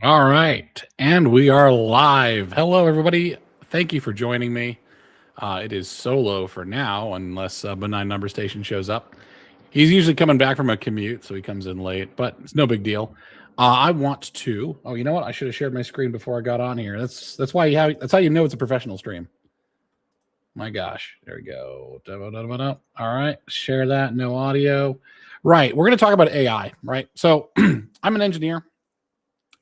All right. And we are live. Hello, everybody. Thank you for joining me. It is solo for now, unless Benign Number Station shows up. He's usually coming back from a commute, so he comes in late, but it's no big deal. I want to. Oh, you know what? I should have shared my screen before I got on here. That's why that's how you know it's a professional stream. My gosh. There we go. All right. Share that. No audio. Right. We're going to talk about AI, right? So I'm an engineer.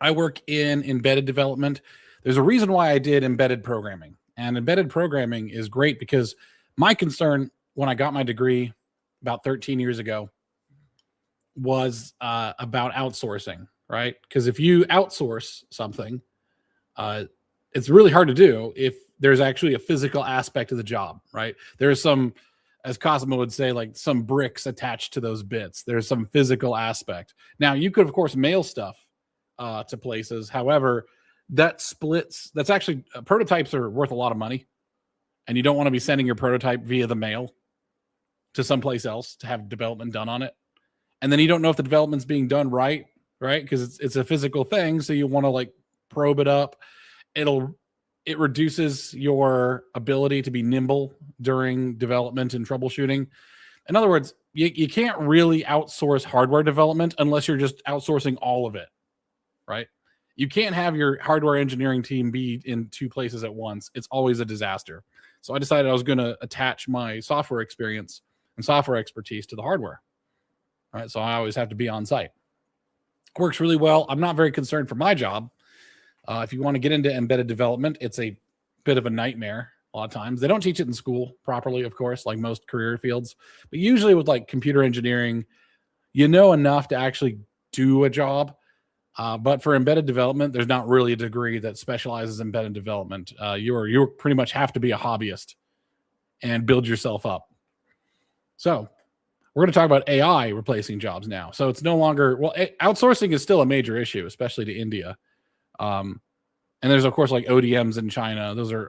I work in embedded development. There's a reason why I did embedded programming. And embedded programming is great because my concern when I got my degree about 13 years ago was about outsourcing, right? Because if you outsource something, uh, it's really hard to do if there's actually a physical aspect of the job, right? There's some, as Cosmo would say, like some bricks attached to those bits. There's some physical aspect. Now, you could, of course, mail stuff to places. However, that splits. That's actually prototypes are worth a lot of money, and you don't want to be sending your prototype via the mail to someplace else to have development done on it, and then you don't know if the development's being done right, right? Because it's a physical thing, so you want to like probe it up. It reduces your ability to be nimble during development and troubleshooting. In other words, you can't really outsource hardware development unless you're just outsourcing all of it, right? You can't have your hardware engineering team be in two places at once. It's always a disaster. So I decided I was going to attach my software experience and software expertise to the hardware. All right. So I always have to be on site. Works really well. I'm not very concerned for my job. If you want to get into embedded development, it's a bit of a nightmare a lot of times. They don't teach it in school properly, of course, like most career fields. But usually with like computer engineering, you know enough to actually do a job. But for embedded development, there's not really a degree that specializes in embedded development. You pretty much have to be a hobbyist and build yourself up. So we're going to talk about AI replacing jobs now. So it's no longer, well, outsourcing is still a major issue, especially to India. And there's of course like ODMs in China. Those are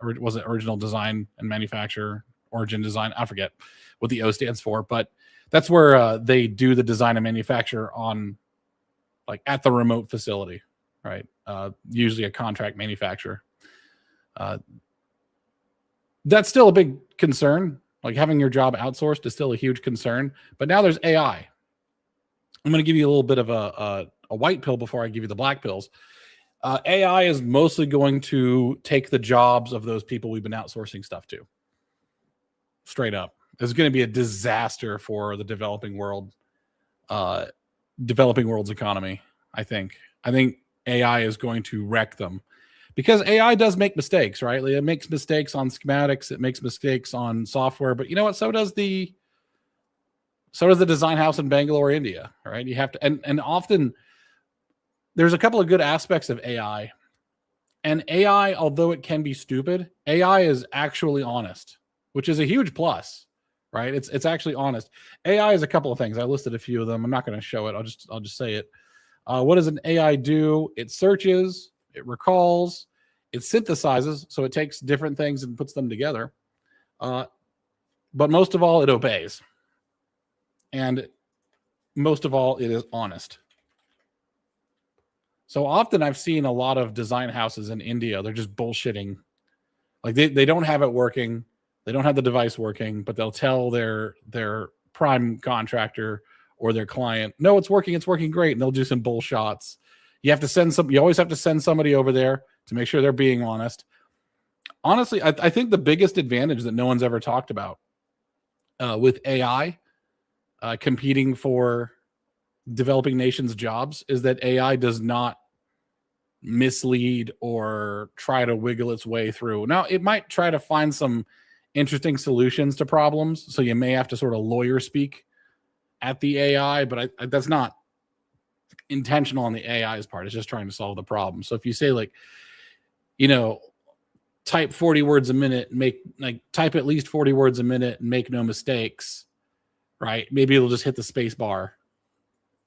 was it original design and manufacture, origin design? I forget what the O stands for, but that's where they do the design and manufacture on like at the remote facility, right? Usually a contract manufacturer. That's still a big concern. Like having your job outsourced is still a huge concern. But now there's AI. I'm going to give you a little bit of a white pill before I give you the black pills. AI is mostly going to take the jobs of those people we've been outsourcing stuff to. Straight up. It's going to be a disaster for the developing world. Developing world's economy. I think AI is going to wreck them because AI does make mistakes, right? Like it makes mistakes on schematics, it makes mistakes on software, but you know what? So does the design house in Bangalore, India, right? You have to, and often there's a couple of good aspects of AI. And AI, although it can be stupid, AI is actually honest, which is a huge plus, right? It's actually honest. AI is a couple of things. I listed a few of them. I'm not going to show it. I'll just say it. What does an AI do? It searches, it recalls, it synthesizes, so it takes different things and puts them together. But most of all, it obeys. And most of all, it is honest. So often I've seen a lot of design houses in India, they're just bullshitting. Like they don't have it working. They don't have the device working, but they'll tell their prime contractor or their client, no, it's working great. And they'll do some bull shots. You always have to send somebody over there to make sure they're being honest. Honestly, I think the biggest advantage that no one's ever talked about with AI competing for developing nations' jobs is that AI does not mislead or try to wiggle its way through. Now, it might try to find some interesting solutions to problems, so you may have to sort of lawyer speak at the AI, but that's not intentional on the AI's part. It's just trying to solve the problem. So if you say like, type 40 words a minute, type at least 40 words a minute and make no mistakes, right? Maybe it'll just hit the space bar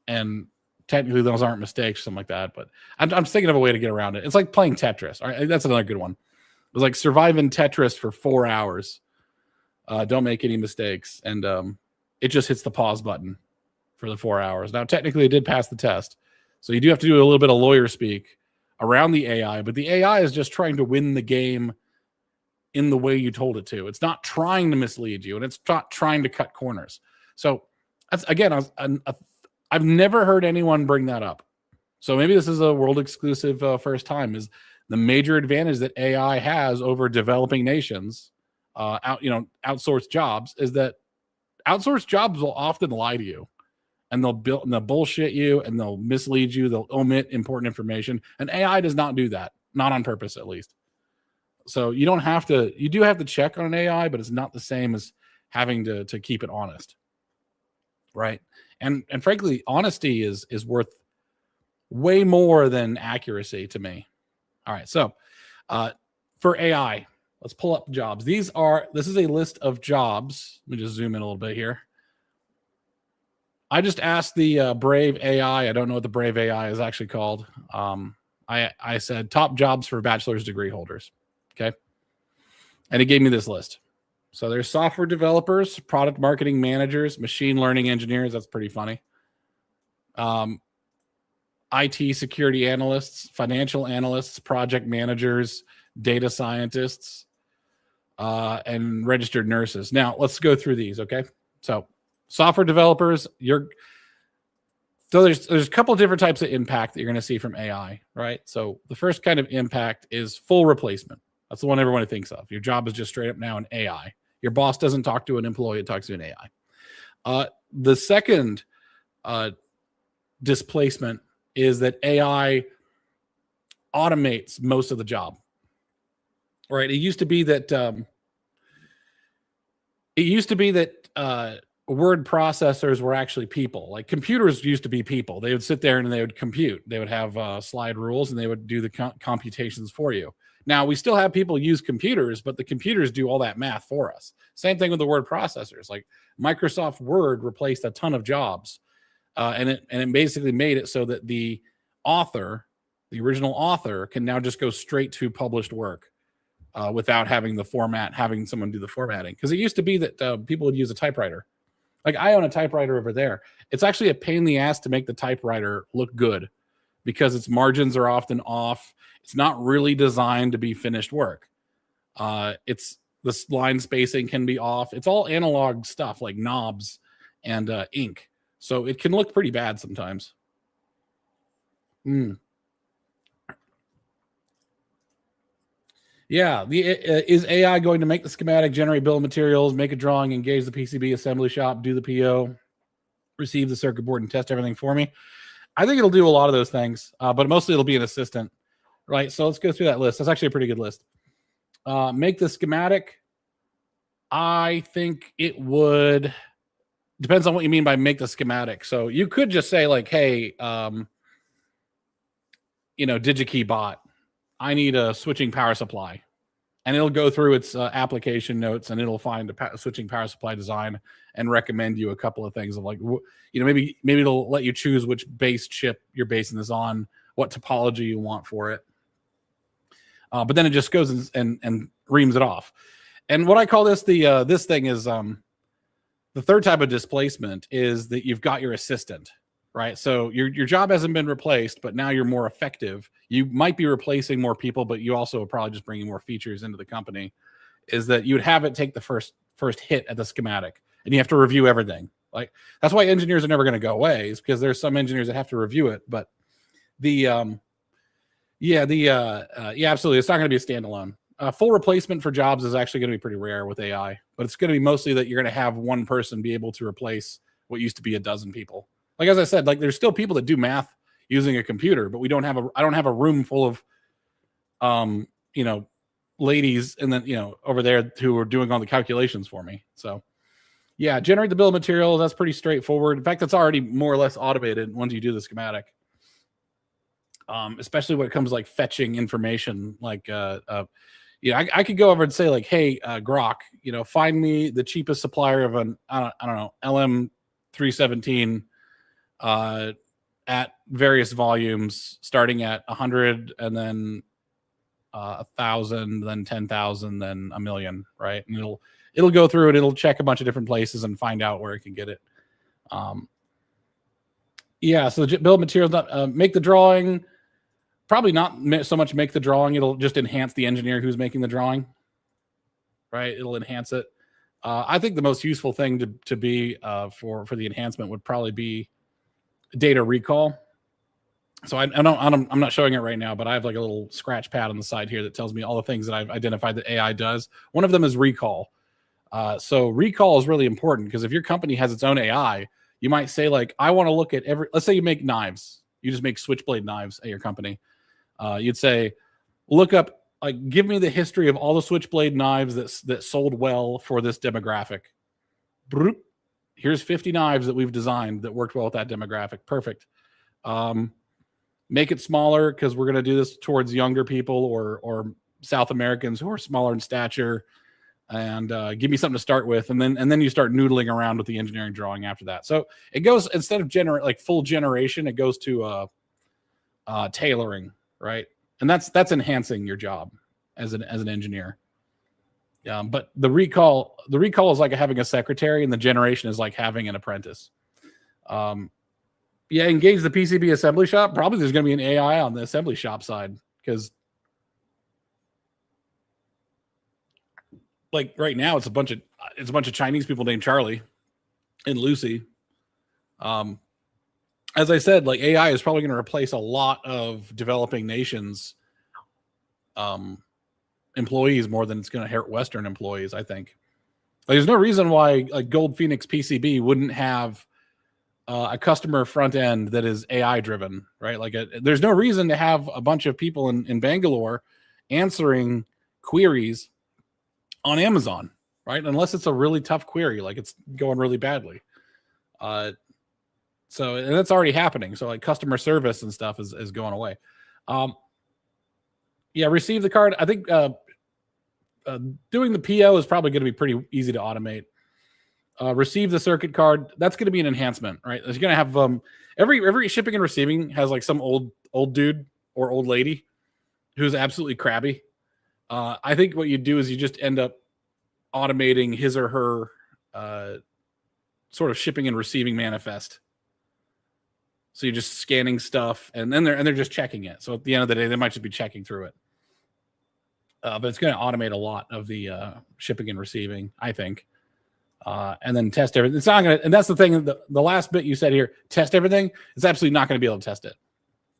and technically those aren't mistakes, something like that. But I'm thinking of a way to get around it. It's like playing Tetris. All right, that's another good one. It was like survive in Tetris for 4 hours. Don't make any mistakes. And it just hits the pause button for the 4 hours. Now, technically, it did pass the test. So you do have to do a little bit of lawyer speak around the AI, but the AI is just trying to win the game in the way you told it to. It's not trying to mislead you, and it's not trying to cut corners. So that's, again, I've never heard anyone bring that up. So maybe this is a world exclusive first time. Is the major advantage that AI has over developing nations, outsourced jobs, is that outsourced jobs will often lie to you, and they'll bullshit you, and they'll mislead you. They'll omit important information, and AI does not do that, not on purpose, at least. So you don't have to. You do have to check on an AI, but it's not the same as having to keep it honest, right? And frankly, honesty is worth way more than accuracy to me. All right, so for AI, let's pull up jobs. This is a list of jobs. Let me just zoom in a little bit here. I just asked the Brave AI. I don't know what the Brave AI is actually called. I said top jobs for bachelor's degree holders. Okay. And it gave me this list. So there's software developers, product marketing managers, machine learning engineers. That's pretty funny. IT security analysts, financial analysts, project managers, data scientists, and registered nurses. Now let's go through these. Okay. So software developers, there's a couple of different types of impact that you're going to see from AI, right? So the first kind of impact is full replacement. That's the one everyone thinks of. Your job is just straight up now an AI. Your boss doesn't talk to an employee, it talks to an AI. The second displacement is that AI automates most of the job. Right? It used to be that word processors were actually people. Like computers used to be people. They would sit there and they would compute. They would have slide rules, and they would do the computations for you. Now, we still have people use computers, but the computers do all that math for us. Same thing with the word processors. Like Microsoft Word replaced a ton of jobs, and it basically made it so that the original author, can now just go straight to published work without having someone do the formatting. Because it used to be that people would use a typewriter. Like I own a typewriter over there. It's actually a pain in the ass to make the typewriter look good because its margins are often off. It's not really designed to be finished work. The line spacing can be off. It's all analog stuff like knobs and ink. So it can look pretty bad sometimes. Yeah. Is AI going to make the schematic, generate bill of materials, make a drawing, engage the PCB assembly shop, do the PO, receive the circuit board, and test everything for me? I think it'll do a lot of those things, but mostly it'll be an assistant, right? So let's go through that list. That's actually a pretty good list. Make the schematic. I think it would. Depends on what you mean by make the schematic. So you could just say like, hey, DigiKey bot, I need a switching power supply, and it'll go through its application notes, and it'll find a switching power supply design and recommend you a couple of things of like, maybe it'll let you choose which base chip you're basing this on, what topology you want for it. But then it just goes and reams it off. And what I call this, this thing is the third type of displacement is that you've got your assistant, right? So your job hasn't been replaced, but now you're more effective. You might be replacing more people, but you also are probably just bringing more features into the company. Is that you would have it take the first hit at the schematic, and you have to review everything. Like that's why engineers are never going to go away, is because there's some engineers that have to review it. But absolutely, it's not going to be a standalone. Full replacement for jobs is actually going to be pretty rare with AI, but it's going to be mostly that you're going to have one person be able to replace what used to be a dozen people. Like, as I said, like there's still people that do math using a computer, but I don't have a room full of, ladies and then, over there who are doing all the calculations for me. So yeah, generate the bill of materials. That's pretty straightforward. In fact, that's already more or less automated once you do the schematic. Especially when it comes to like fetching information, like, I could go over and say like, hey, Grok, find me the cheapest supplier of an, I don't know, LM317 at various volumes, starting at 100 and then 1,000, then 10,000, then a million, right? And it'll go through and it'll check a bunch of different places and find out where it can get it. Yeah, so the bill of materials, not make the drawing. Probably not so much make the drawing. It'll just enhance the engineer who's making the drawing, right? It'll enhance it. I think the most useful thing to be for the enhancement would probably be data recall. So I'm not showing it right now, but I have like a little scratch pad on the side here that tells me all the things that I've identified that AI does. One of them is recall. So recall is really important because if your company has its own AI, you might say like, I want to look at let's say you make knives, you just make switchblade knives at your company. You'd say, look up, like, give me the history of all the switchblade knives that sold well for this demographic. Here's 50 knives that we've designed that worked well with that demographic. Perfect. Make it smaller because we're going to do this towards younger people or South Americans who are smaller in stature. And give me something to start with, and then you start noodling around with the engineering drawing after that. So it goes, instead of like full generation, it goes to tailoring, right? And that's enhancing your job as an engineer. But the recall is like having a secretary, and the generation is like having an apprentice. Engage the PCB assembly shop. Probably there's going to be an AI on the assembly shop side because, like right now, it's a bunch of Chinese people named Charlie and Lucy. As I said, like AI is probably going to replace a lot of developing nations employees more than it's going to hurt Western employees, I think. Like, there's no reason why a Gold Phoenix PCB wouldn't have a customer front end that is AI driven, right? Like there's no reason to have a bunch of people in Bangalore answering queries on Amazon, right? Unless it's a really tough query, like it's going really badly. So and that's already happening. So like customer service and stuff is going away. Receive the card. I think doing the PO is probably going to be pretty easy to automate. Receive the circuit card. That's going to be an enhancement, right? It's going to have every shipping and receiving has like some old dude or old lady who's absolutely crabby. I think what you do is you just end up automating his or her sort of shipping and receiving manifest. So you're just scanning stuff, and then they're just checking it. So at the end of the day, they might just be checking through it. But it's going to automate a lot of the shipping and receiving, I think. And then test everything. It's not going to, and that's the thing. The last bit you said here, test everything. It's absolutely not going to be able to test it.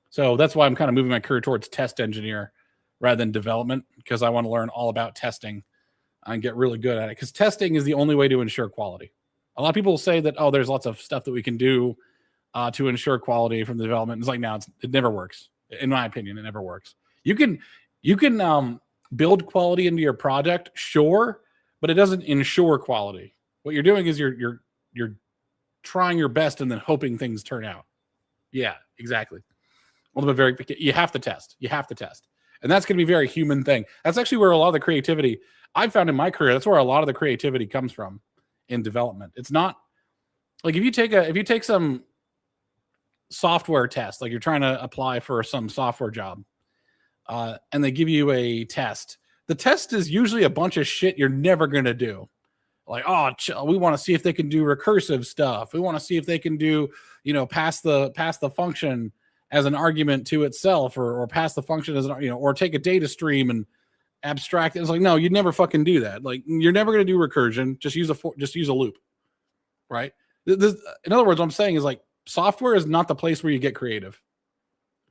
So that's why I'm kind of moving my career towards test engineer rather than development, because I want to learn all about testing and get really good at it. Because testing is the only way to ensure quality. A lot of people say that, oh, there's lots of stuff that we can do to ensure quality from the development. It's like, no, it never works. In my opinion, it never works. You can build quality into your product, sure, but it doesn't ensure quality. What you're doing is you're trying your best and then hoping things turn out. Yeah, exactly. You have to test. And that's going to be a very human thing. That's actually where a lot of the creativity I've found in my career, that's where a lot of the creativity comes from in development. It's not like if you take some software test, like you're trying to apply for some software job, and they give you a test. The test is usually a bunch of shit you're never going to do. Like, oh, we want to see if they can do recursive stuff. We want to see if they can do, pass the function as an argument to itself, or pass the function as an, or take a data stream and abstract it. It's like, no, you'd never fucking do that. Like, you're never going to do recursion. Just use a loop, right? In other words, what I'm saying is like software is not the place where you get creative.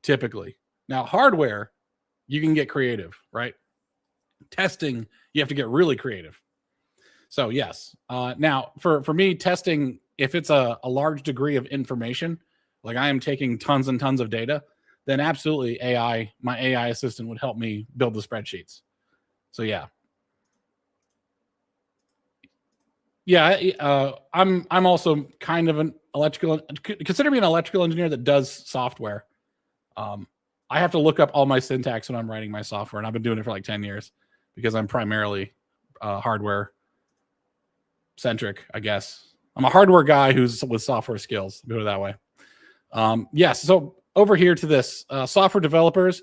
Typically, now hardware, you can get creative, right? Testing, you have to get really creative. So yes. Now for me, testing, if it's a large degree of information, like I am taking tons and tons of data, then absolutely my AI assistant would help me build the spreadsheets. So yeah. Yeah, I'm also kind of consider me an electrical engineer that does software. I have to look up all my syntax when I'm writing my software, and I've been doing it for like 10 years because I'm primarily hardware centric, I guess. I'm a hardware guy who's with software skills, put it that way. Yes. So over here to this, software developers,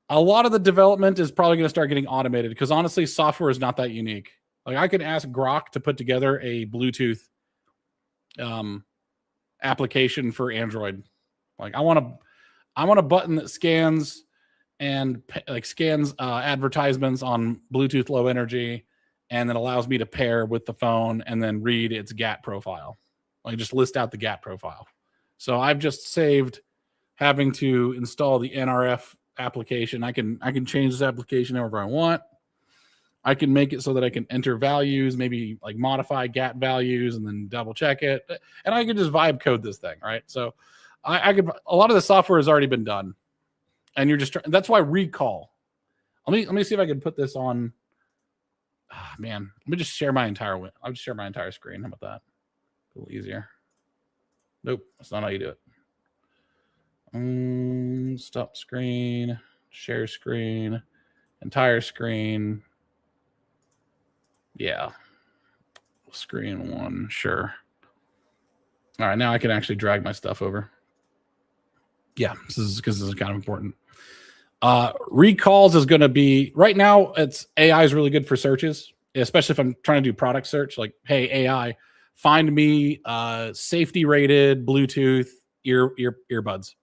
a lot of the development is probably going to start getting automated because honestly, software is not that unique. Like I could ask Grok to put together a Bluetooth application for Android. Like I want a button that scans and scans advertisements on Bluetooth Low Energy, and then allows me to pair with the phone and then read its GAT profile. Like just list out the GAT profile. So I've just saved having to install the NRF application. I can change this application however I want. I can make it so that I can enter values, maybe like modify GAT values and then double check it. And I can just vibe code this thing, right? So I could, a lot of the software has already been done. And you're just, that's why recall. Let me see if I can put this on. Oh, man, let me just share my entire, I'll just share my entire screen. How about that? A little easier. Nope, that's not how you do it. Stop screen, share screen, entire screen. Yeah. Screen one, sure. All right, now I can actually drag my stuff over. Yeah, this is because this is kind of important. Recalls is going to be, right now, it's AI is really good for searches, especially if I'm trying to do product search. Like, hey, AI, find me safety rated Bluetooth earbuds,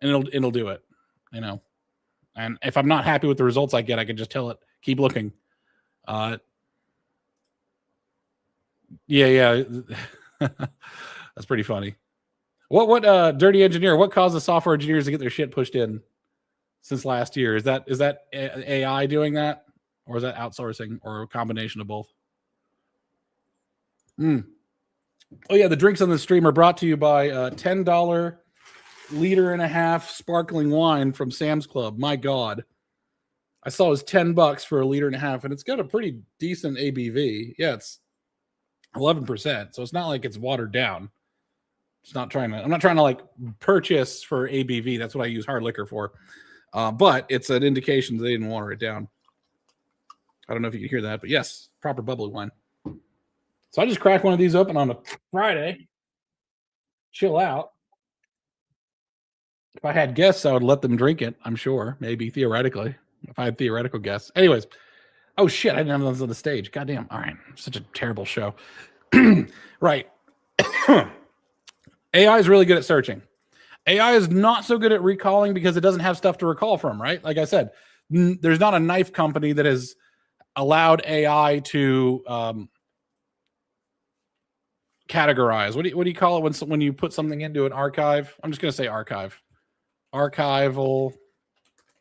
and it'll do it. You know, and if I'm not happy with the results I get, I can just tell it keep looking. Yeah. That's pretty funny. What dirty engineer? What caused the software engineers to get their shit pushed in since last year? Is that AI doing that, or is that outsourcing, or a combination of both? Oh yeah, the drinks on the stream are brought to you by $10 liter and a half sparkling wine from Sam's Club. My God, I saw it was $10 for a liter and a half, and it's got a pretty decent ABV. Yeah, it's 11%, so it's not like it's watered down. I'm not trying to like purchase for ABV. That's what I use hard liquor for. But it's an indication that they didn't water it down. I don't know if you can hear that, but yes, proper bubbly wine. So I just cracked one of these open on a Friday. Chill out. If I had guests, I would let them drink it. I'm sure, maybe theoretically, if I had theoretical guests. Anyways, oh shit, I didn't have those on the stage. Goddamn. All right, such a terrible show. Right. AI is really good at searching. AI is not so good at recalling because it doesn't have stuff to recall from, right? Like I said, there's not a knife company that has allowed AI to categorize. What do you call it when you put something into an archive? I'm just going to say archive. Archival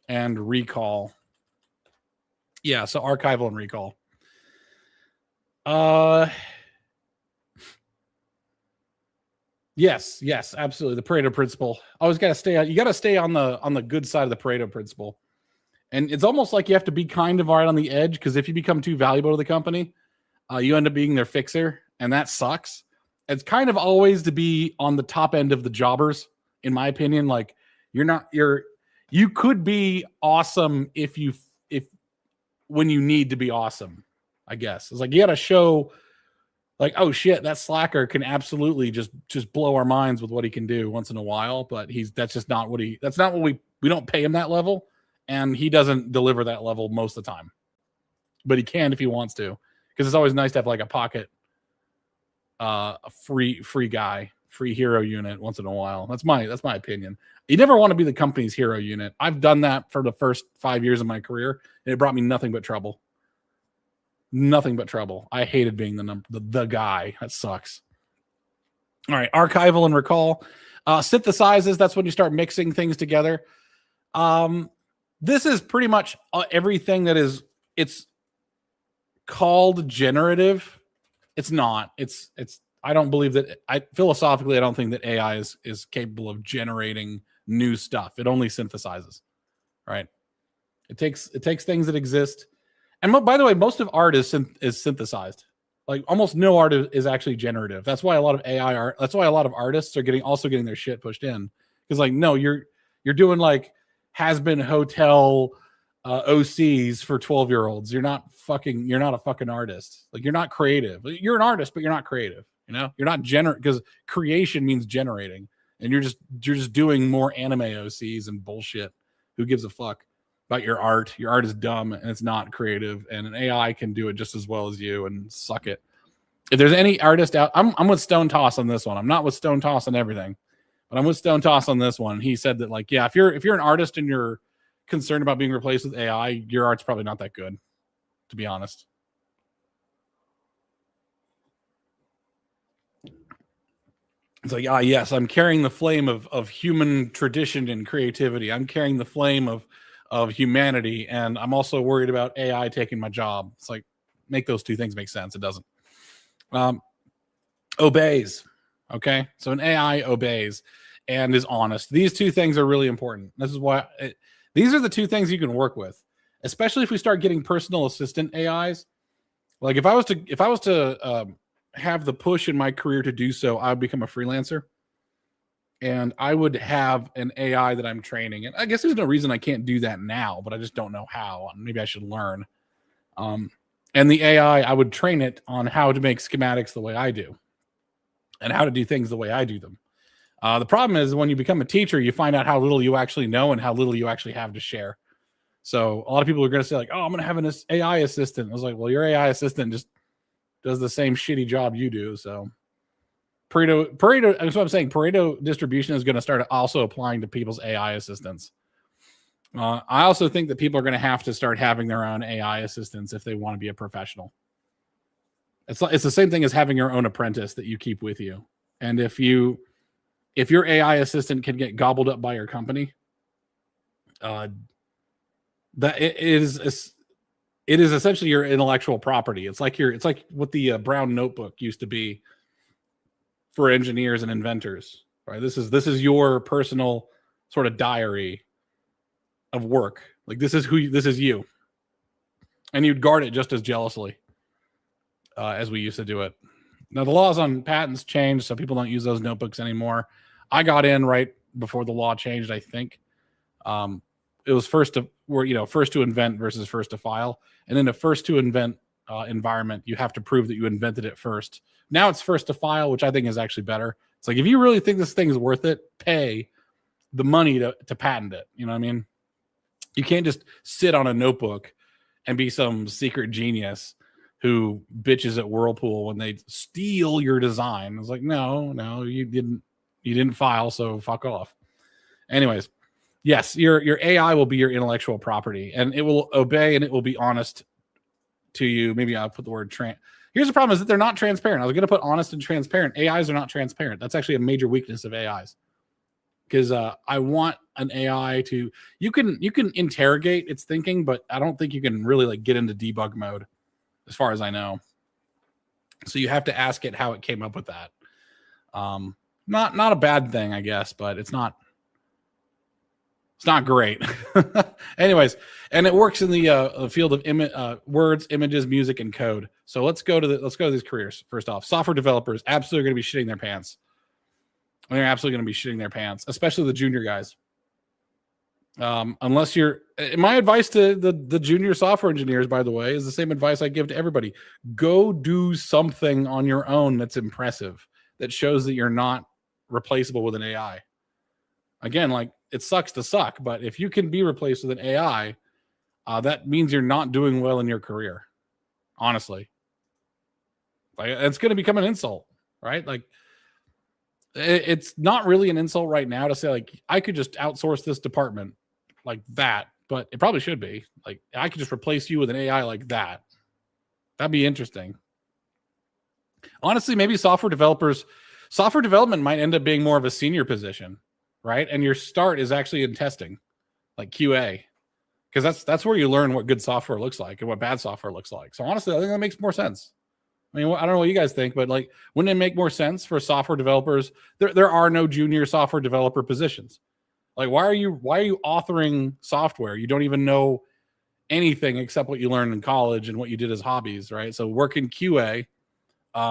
and recall. Yeah, so archival and recall. Yes, absolutely. The Pareto principle. Always got to stay on. You got to stay on the good side of the Pareto principle. And it's almost like you have to be kind of right on the edge, because if you become too valuable to the company, you end up being their fixer, and that sucks. It's kind of always to be on the top end of the jobbers, in my opinion. Like you could be awesome if when you need to be awesome, I guess. It's like you got to show, like, oh shit, that slacker can absolutely just blow our minds with what he can do once in a while, but that's not what we don't pay him that level, and he doesn't deliver that level most of the time. But he can if he wants to, because it's always nice to have like a pocket a free guy, free hero unit once in a while. That's my opinion. You never want to be the company's hero unit. I've done that for the first 5 years of my career, and it brought me nothing but trouble. Nothing but trouble. I hated being the guy. That sucks. All right, archival and recall. Synthesizes, that's when you start mixing things together. This is pretty much everything that it's called generative. It's not. It's I don't believe that. Philosophically, I don't think that AI is capable of generating new stuff. It only synthesizes, right? It takes things that exist. And by the way, most of art is synthesized. Like almost no art is actually generative. That's why a lot of AI art. That's why a lot of artists are getting their shit pushed in. Because like, no, you're doing like has-been hotel OCs for 12-year-olds. You're not a fucking artist. Like, you're not creative. You're an artist, but you're not creative. You know, you're not because creation means generating, and you're just doing more anime OCs and bullshit. Who gives a fuck about your art? Your art is dumb and it's not creative, and an AI can do it just as well as you, and suck it. If there's any artist out, I'm with Stone Toss on this one. I'm not with Stone Toss on everything, but I'm with Stone Toss on this one. He said that, like, yeah, if you're an artist and you're concerned about being replaced with AI, your art's probably not that good, to be honest. It's like, yes, I'm carrying the flame of human tradition and creativity. I'm carrying the flame of humanity, and I'm also worried about AI taking my job. It's like, make those two things make sense. It doesn't. Obeys. Okay, so an AI obeys and is honest. These two things are really important. This is why these are the two things you can work with, especially if we start getting personal assistant AIs. Like if I was to have the push in my career to do so, I would become a freelancer, and I would have an AI that I'm training. And I guess there's no reason I can't do that now, but I just don't know how. Maybe I should learn. And the AI, I would train it on how to make schematics the way I do, and how to do things the way I do them. The problem is when you become a teacher, you find out how little you actually know and how little you actually have to share. So a lot of people are going to say, like, oh, I'm going to have an AI assistant. I was like, well, your AI assistant just does the same shitty job you do. So Pareto, that's what I'm saying. Pareto distribution is going to start also applying to people's AI assistants. I also think that people are going to have to start having their own AI assistants if they want to be a professional. It's the same thing as having your own apprentice that you keep with you. And if your AI assistant can get gobbled up by your company, that it is essentially your intellectual property. It's like what the brown notebook used to be for engineers and inventors, right? This is your personal sort of diary of work. Like this is you, and you'd guard it just as jealously as we used to do it. Now the laws on patents changed, so people don't use those notebooks anymore. I got in right before the law changed, I think. It was first to invent versus first to file, and in a first to invent environment, you have to prove that you invented it first. Now it's first to file, which I think is actually better. It's like, if you really think this thing is worth it, pay the money to patent it. You know what I mean? You can't just sit on a notebook and be some secret genius who bitches at Whirlpool when they steal your design. It's like, no, you didn't file, so fuck off. Anyways, yes, your AI will be your intellectual property, and it will obey and it will be honest to you. Maybe I'll put the word Here's the problem, is that they're not transparent. I was going to put honest and transparent. AIs are not transparent. That's actually a major weakness of AIs. Because I want an AI to, you can interrogate its thinking, but I don't think you can really like get into debug mode, as far as I know. So you have to ask it how it came up with that. Not a bad thing, I guess, but it's not great. Anyways, and it works in the field of words, images, music, and code. So let's go to these careers. First off, software developers absolutely going to be shitting their pants. They're absolutely going to be shitting their pants, especially the junior guys. Unless my advice to the junior software engineers, by the way, is the same advice I give to everybody. Go do something on your own that's impressive, that shows that you're not replaceable with an AI. Again, like, it sucks to suck, but if you can be replaced with an AI, that means you're not doing well in your career. Honestly, like, it's going to become an insult, right? Like, it's not really an insult right now to say, like, I could just outsource this department like that, but it probably should be. Like, I could just replace you with an AI like that. That'd be interesting. Honestly, maybe software development might end up being more of a senior position, right? And your start is actually in testing, like QA, because that's where you learn what good software looks like and what bad software looks like. So honestly, I think that makes more sense. I mean, I don't know what you guys think, but like, wouldn't it make more sense for software developers? There are no junior software developer positions. Like, why are you authoring software? You don't even know anything except what you learned in college and what you did as hobbies, right? So work in QA,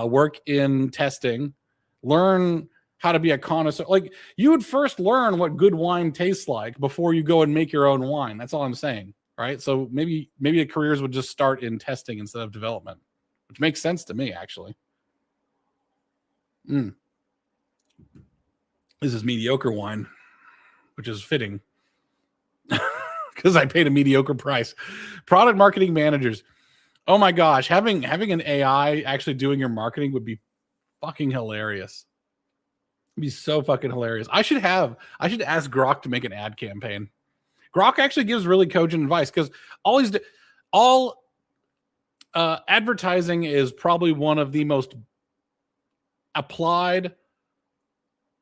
work in testing, learn how to be a connoisseur. Like, you would first learn what good wine tastes like before you go and make your own wine. That's all I'm saying, right? So maybe the careers would just start in testing instead of development, which makes sense to me, actually. This is mediocre wine, which is fitting because I paid a mediocre price. Product marketing managers. Oh my gosh, having an AI actually doing your marketing would be fucking hilarious. It'd be so fucking hilarious. I should ask Grok to make an ad campaign. Grok actually gives really cogent advice because all advertising is probably one of the most applied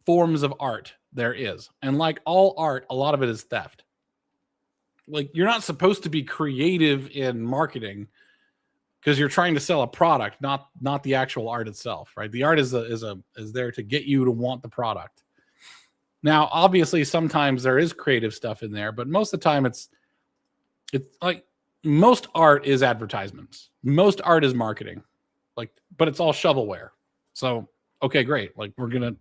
forms of art there is. And like all art, a lot of it is theft. Like you're not supposed to be creative in marketing because you're trying to sell a product, not the actual art itself, right? The art is there to get you to want the product. Now, obviously, sometimes there is creative stuff in there, but most of the time it's like most art is advertisements. Most art is marketing, like, but it's all shovelware. So, okay, great. Like we're gonna,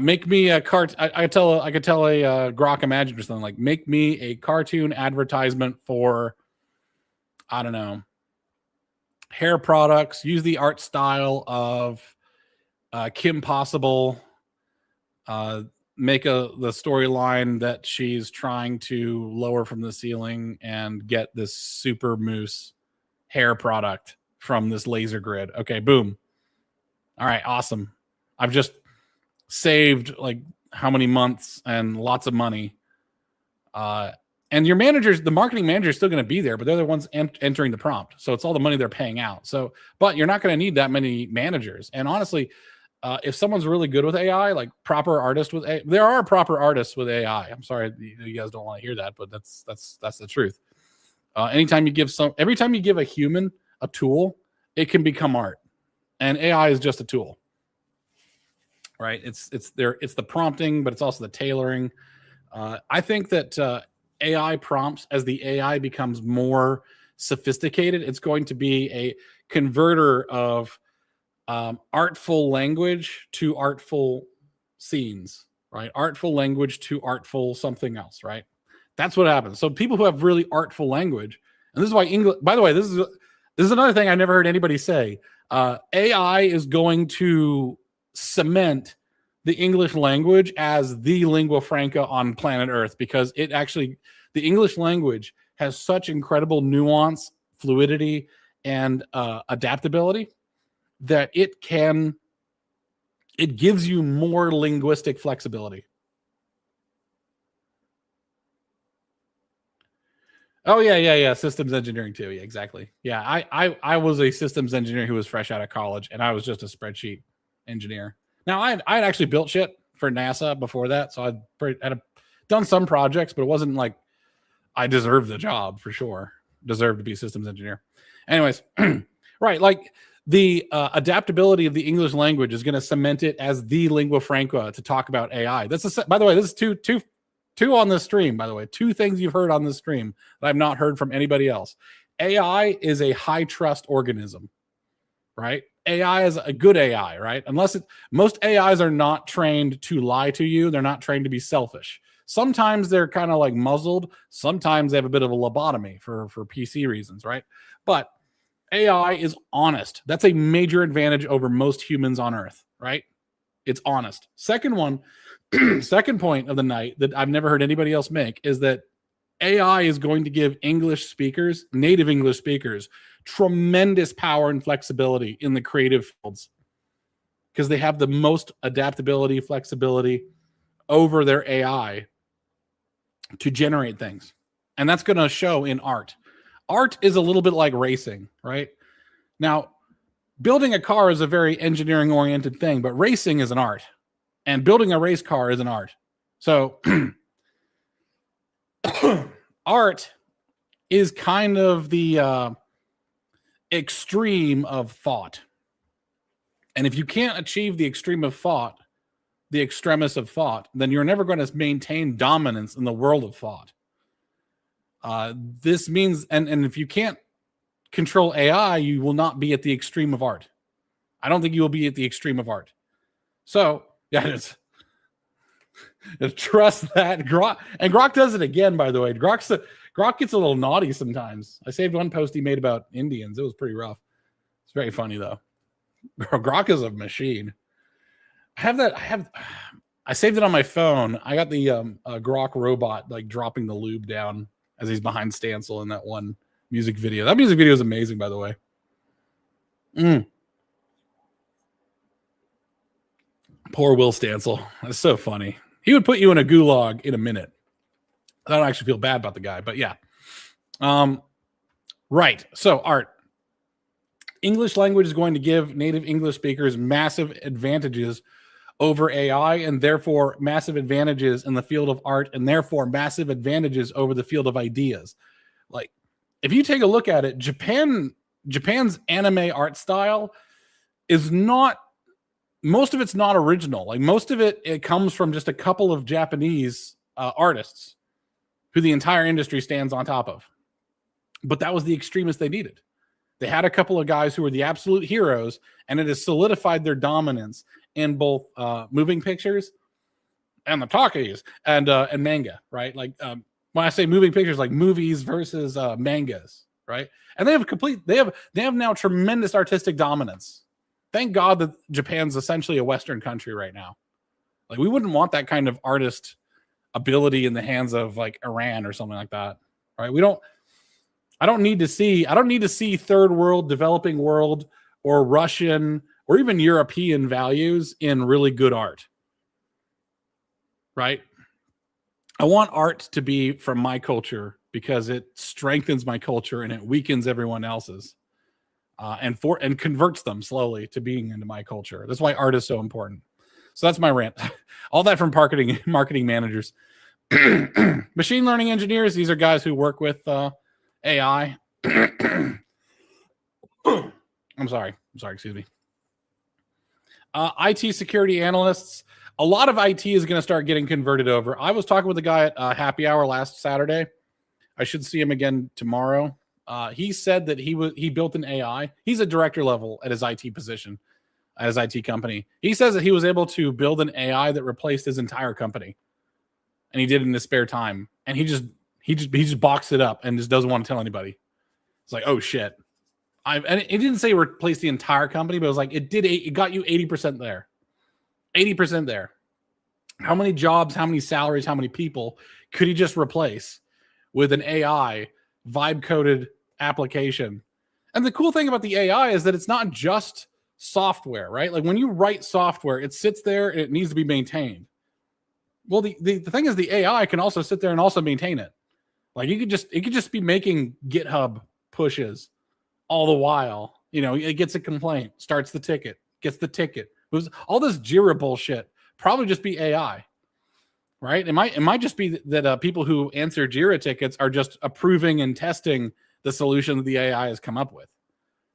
make me a cart. I could tell a Grok Imagine or something like, make me a cartoon advertisement for, I don't know, hair products. Use the art style of Kim Possible. Make the storyline that she's trying to lower from the ceiling and get this super mousse hair product from this laser grid. Okay, boom. All right, awesome. I've just saved like how many months and lots of money. And your the marketing manager is still going to be there, but they're the ones entering the prompt. So it's all the money they're paying out. So, but you're not going to need that many managers. And honestly, if someone's really good with AI, like proper artist with AI, there are proper artists with AI. I'm sorry you guys don't want to hear that, but that's the truth. Every time you give a human a tool, it can become art, and AI is just a tool, right? It's the prompting, but it's also the tailoring. I think that AI prompts, as the AI becomes more sophisticated, it's going to be a converter of artful language to artful scenes, right? Artful language to artful something else, right? That's what happens. So people who have really artful language, and this is why English, by the way, this is another thing I never heard anybody say. AI is going to cement the English language as the lingua franca on planet Earth because the English language has such incredible nuance, fluidity, and adaptability that it gives you more linguistic flexibility. Oh yeah. Systems engineering too. Yeah, exactly. Yeah, I was a systems engineer who was fresh out of college, and I was just a spreadsheet engineer. Now I'd actually built shit for NASA before that, so I'd done some projects, but it wasn't like I deserved the job for sure. Deserved to be a systems engineer. Anyways, right, like the adaptability of the English language is going to cement it as the lingua franca to talk about AI. By the way, this is two on this stream. By the way, two things you've heard on this stream that I've not heard from anybody else. AI is a high trust organism, right? AI is a good AI, right? Most AIs are not trained to lie to you. They're not trained to be selfish. Sometimes they're kind of like muzzled. Sometimes they have a bit of a lobotomy for PC reasons, right? But AI is honest. That's a major advantage over most humans on Earth, right? It's honest. Second point of the night that I've never heard anybody else make is that AI is going to give native English speakers, tremendous power and flexibility in the creative fields because they have the most adaptability, flexibility over their AI to generate things. And that's going to show in art. Art is a little bit like racing, right? Now, building a car is a very engineering oriented thing, but racing is an art. And building a race car is an art. So art is kind of the extreme of thought. And if you can't achieve the extreme of thought, the extremis of thought, then you're never going to maintain dominance in the world of thought. This means, and if you can't control AI, you will not be at the extreme of art. I don't think you will be at the extreme of art. So, yeah, just trust that. Grok does it again, by the way. Grok gets a little naughty sometimes. I saved one post he made about Indians. It was pretty rough. It's very funny, though. Grok is a machine. I saved it on my phone. I got the Grok robot like dropping the lube down as he's behind Stancil in that one music video. That music video is amazing, by the way. Poor Will Stancil. That's so funny. He would put you in a gulag in a minute. I don't actually feel bad about the guy, but yeah. Right. So, Art. English language is going to give native English speakers massive advantages over AI, and therefore massive advantages in the field of art, and therefore massive advantages over the field of ideas. Like, if you take a look at it, Japan's anime art style is not, most of it's not original. Like, most of it comes from just a couple of Japanese artists who the entire industry stands on top of. But that was the extremist they needed. They had a couple of guys who were the absolute heroes, and it has solidified their dominance in both moving pictures and the talkies and manga, right? Like, when I say moving pictures, like movies versus mangas, right? And they have now tremendous artistic dominance. Thank God that Japan's essentially a Western country right now. Like, we wouldn't want that kind of artist ability in the hands of like Iran or something like that, right? I don't need to see third world, developing world, or Russian or even European values in really good art, right? I want art to be from my culture because it strengthens my culture and it weakens everyone else's, and converts them slowly to being into my culture. That's why art is so important. So that's my rant. All that from marketing managers. Machine learning engineers, these are guys who work with AI. I'm sorry, excuse me. IT security analysts. A lot of IT is going to start getting converted over. I was talking with a guy at Happy Hour last Saturday. I should see him again tomorrow. He said that he built an AI. He's a director level at his IT position, at his IT company. He says that he was able to build an AI that replaced his entire company, and he did it in his spare time. And he just boxed it up and just doesn't want to tell anybody. It's like, oh shit. And it didn't say replace the entire company, but it was like it got you 80% there. 80% there. How many jobs, how many salaries, how many people could he just replace with an AI vibe coded application? And the cool thing about the AI is that it's not just software, right? Like, when you write software, it sits there and it needs to be maintained. Well, the thing is, the AI can also sit there and also maintain it. Like, it could just be making GitHub pushes all the while. It gets a complaint, starts the ticket, gets the ticket. All this Jira bullshit probably just be AI, right? It might just be that people who answer Jira tickets are just approving and testing the solution that the AI has come up with,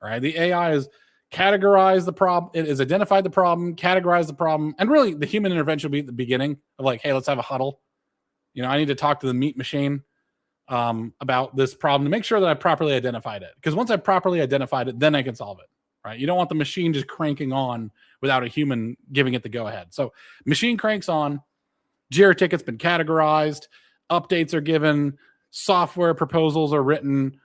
right? The AI has categorized the problem, it has identified the problem, categorized the problem, and really the human intervention will be at the beginning of like, hey, let's have a huddle. I need to talk to the meat machine about this problem to make sure that I properly identified it. Because once I properly identified it, then I can solve it, right? You don't want the machine just cranking on without a human giving it the go-ahead. So machine cranks on, Jira ticket's been categorized, updates are given, software proposals are written.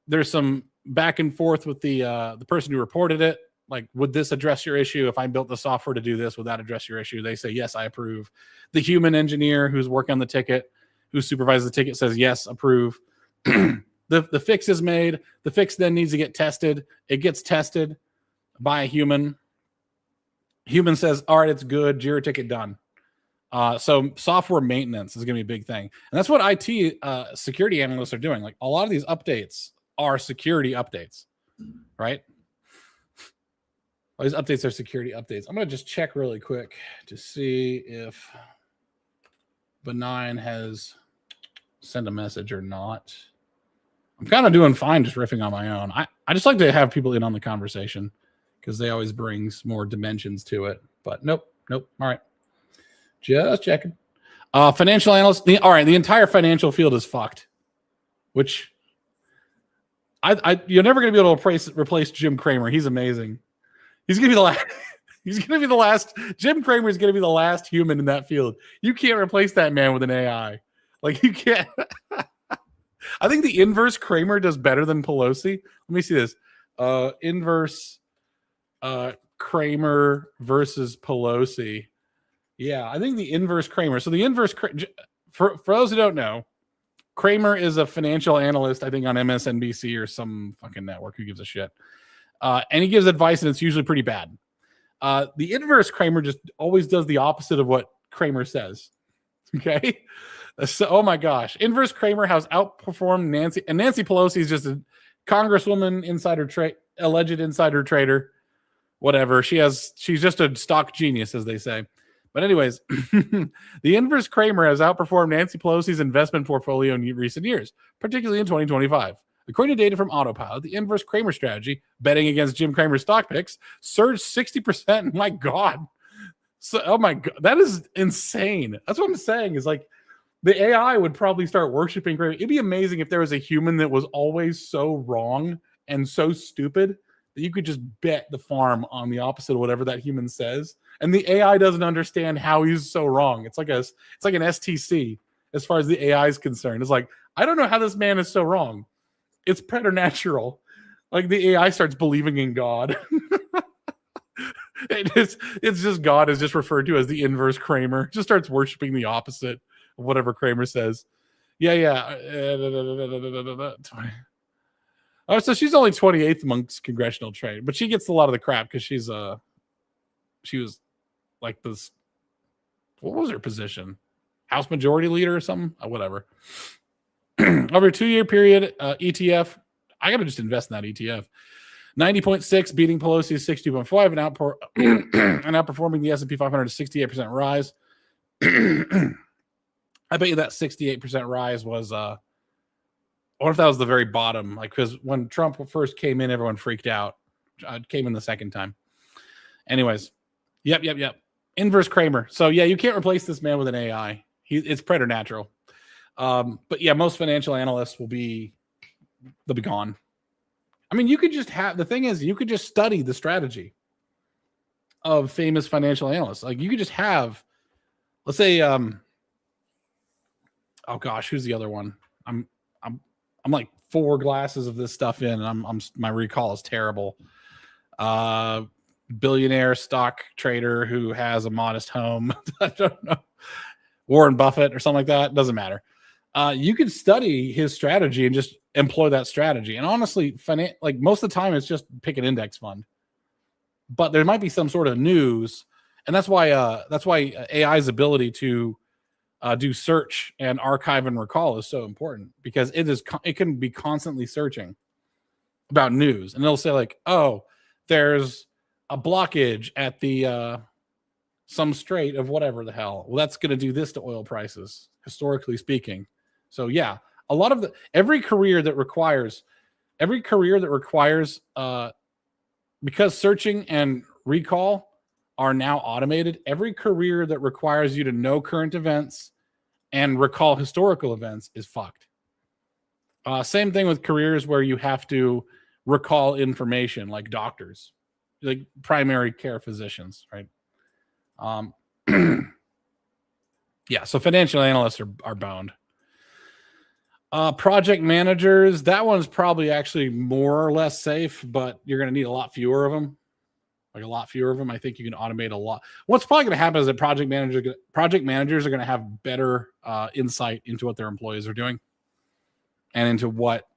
There's some back and forth with the person who reported it. Like, would this address your issue? If I built the software to do this, would that address your issue? They say, yes, I approve. The human engineer who's working on the ticket, who supervises the ticket, says, yes, approve. The fix is made. The fix then needs to get tested. It gets tested by a human. Human says, all right, it's good. Jira ticket done. So software maintenance is going to be a big thing. And that's what IT security analysts are doing. Like, a lot of these updates are security updates, right? All these updates are security updates. I'm going to just check really quick to see if Benign has sent a message or not. I'm kind of doing fine just riffing on my own. I just like to have people in on the conversation because they always brings more dimensions to it. But nope. All right. Just checking. Financial analyst. All right. The entire financial field is fucked, which you're never going to be able to replace Jim Cramer. He's amazing. He's going to be the last. He's going to be the last. Jim Cramer is going to be the last human in that field. You can't replace that man with an AI. Like, you can't. I think the inverse Cramer does better than Pelosi. Let me see this. Inverse Cramer versus Pelosi. Yeah, I think the inverse Cramer. So the inverse, for those who don't know, Kramer is a financial analyst, I think, on MSNBC or some fucking network. Who gives a shit? And he gives advice, and it's usually pretty bad. The inverse Kramer just always does the opposite of what Kramer says. Okay. So, oh my gosh. Inverse Kramer has outperformed Nancy. And Nancy Pelosi is just a congresswoman, alleged insider trader, whatever. She's just a stock genius, as they say. But anyways, the inverse Kramer has outperformed Nancy Pelosi's investment portfolio in recent years, particularly in 2025. According to data from Autopilot, the inverse Kramer strategy, betting against Jim Cramer's stock picks, surged 60%. My God. So, oh my God, that is insane. That's what I'm saying is like the AI would probably start worshiping Kramer. It'd be amazing if there was a human that was always so wrong and so stupid that you could just bet the farm on the opposite of whatever that human says. And the AI doesn't understand how he's so wrong. It's like an STC as far as the AI is concerned. It's like, I don't know how this man is so wrong. It's preternatural. Like the AI starts believing in God. It's just God is just referred to as the inverse Kramer. Just starts worshiping the opposite of whatever Kramer says. Yeah. Oh, so she's only 28th amongst congressional trade, but she gets a lot of the crap because she was like this. What was her position? House Majority Leader or something? Whatever. Over a 2-year period, ETF. I got to just invest in that ETF. 90.6, beating Pelosi's 60.5, and outperforming the S&P 500 68% rise. I bet you that 68% rise was, I wonder if that was the very bottom, like, because when Trump first came in, everyone freaked out. Came in the second time. Anyways, yep. Inverse Kramer. So, yeah, you can't replace this man with an AI. It's preternatural. But, yeah, most financial analysts they'll be gone. I mean, you could just the thing is, you could just study the strategy of famous financial analysts. Like you could just have, let's say, oh gosh, who's the other one? I'm like 4 glasses of this stuff in, and my recall is terrible. Billionaire stock trader who has a modest home. I don't know. Warren Buffett or something like that. Doesn't matter. You could study his strategy and just employ that strategy. And honestly, like most of the time, it's just pick an index fund. But there might be some sort of news, and that's why AI's ability to do search and archive and recall is so important, because it can be constantly searching about news, and it'll say like, oh, there's a blockage at the some strait of whatever the hell. Well, that's going to do this to oil prices, historically speaking. So yeah, a lot of every career that requires because searching and recall are now automated. Every career that requires you to know current events and recall historical events is fucked. Same thing with careers where you have to recall information, like doctors, like primary care physicians, right? Yeah, so financial analysts are bound. Project managers, that one's probably actually more or less safe, but you're going to need a lot fewer of them. Like a lot fewer of them. I think you can automate a lot. What's probably going to happen is that project managers are going to have better insight into what their employees are doing and into what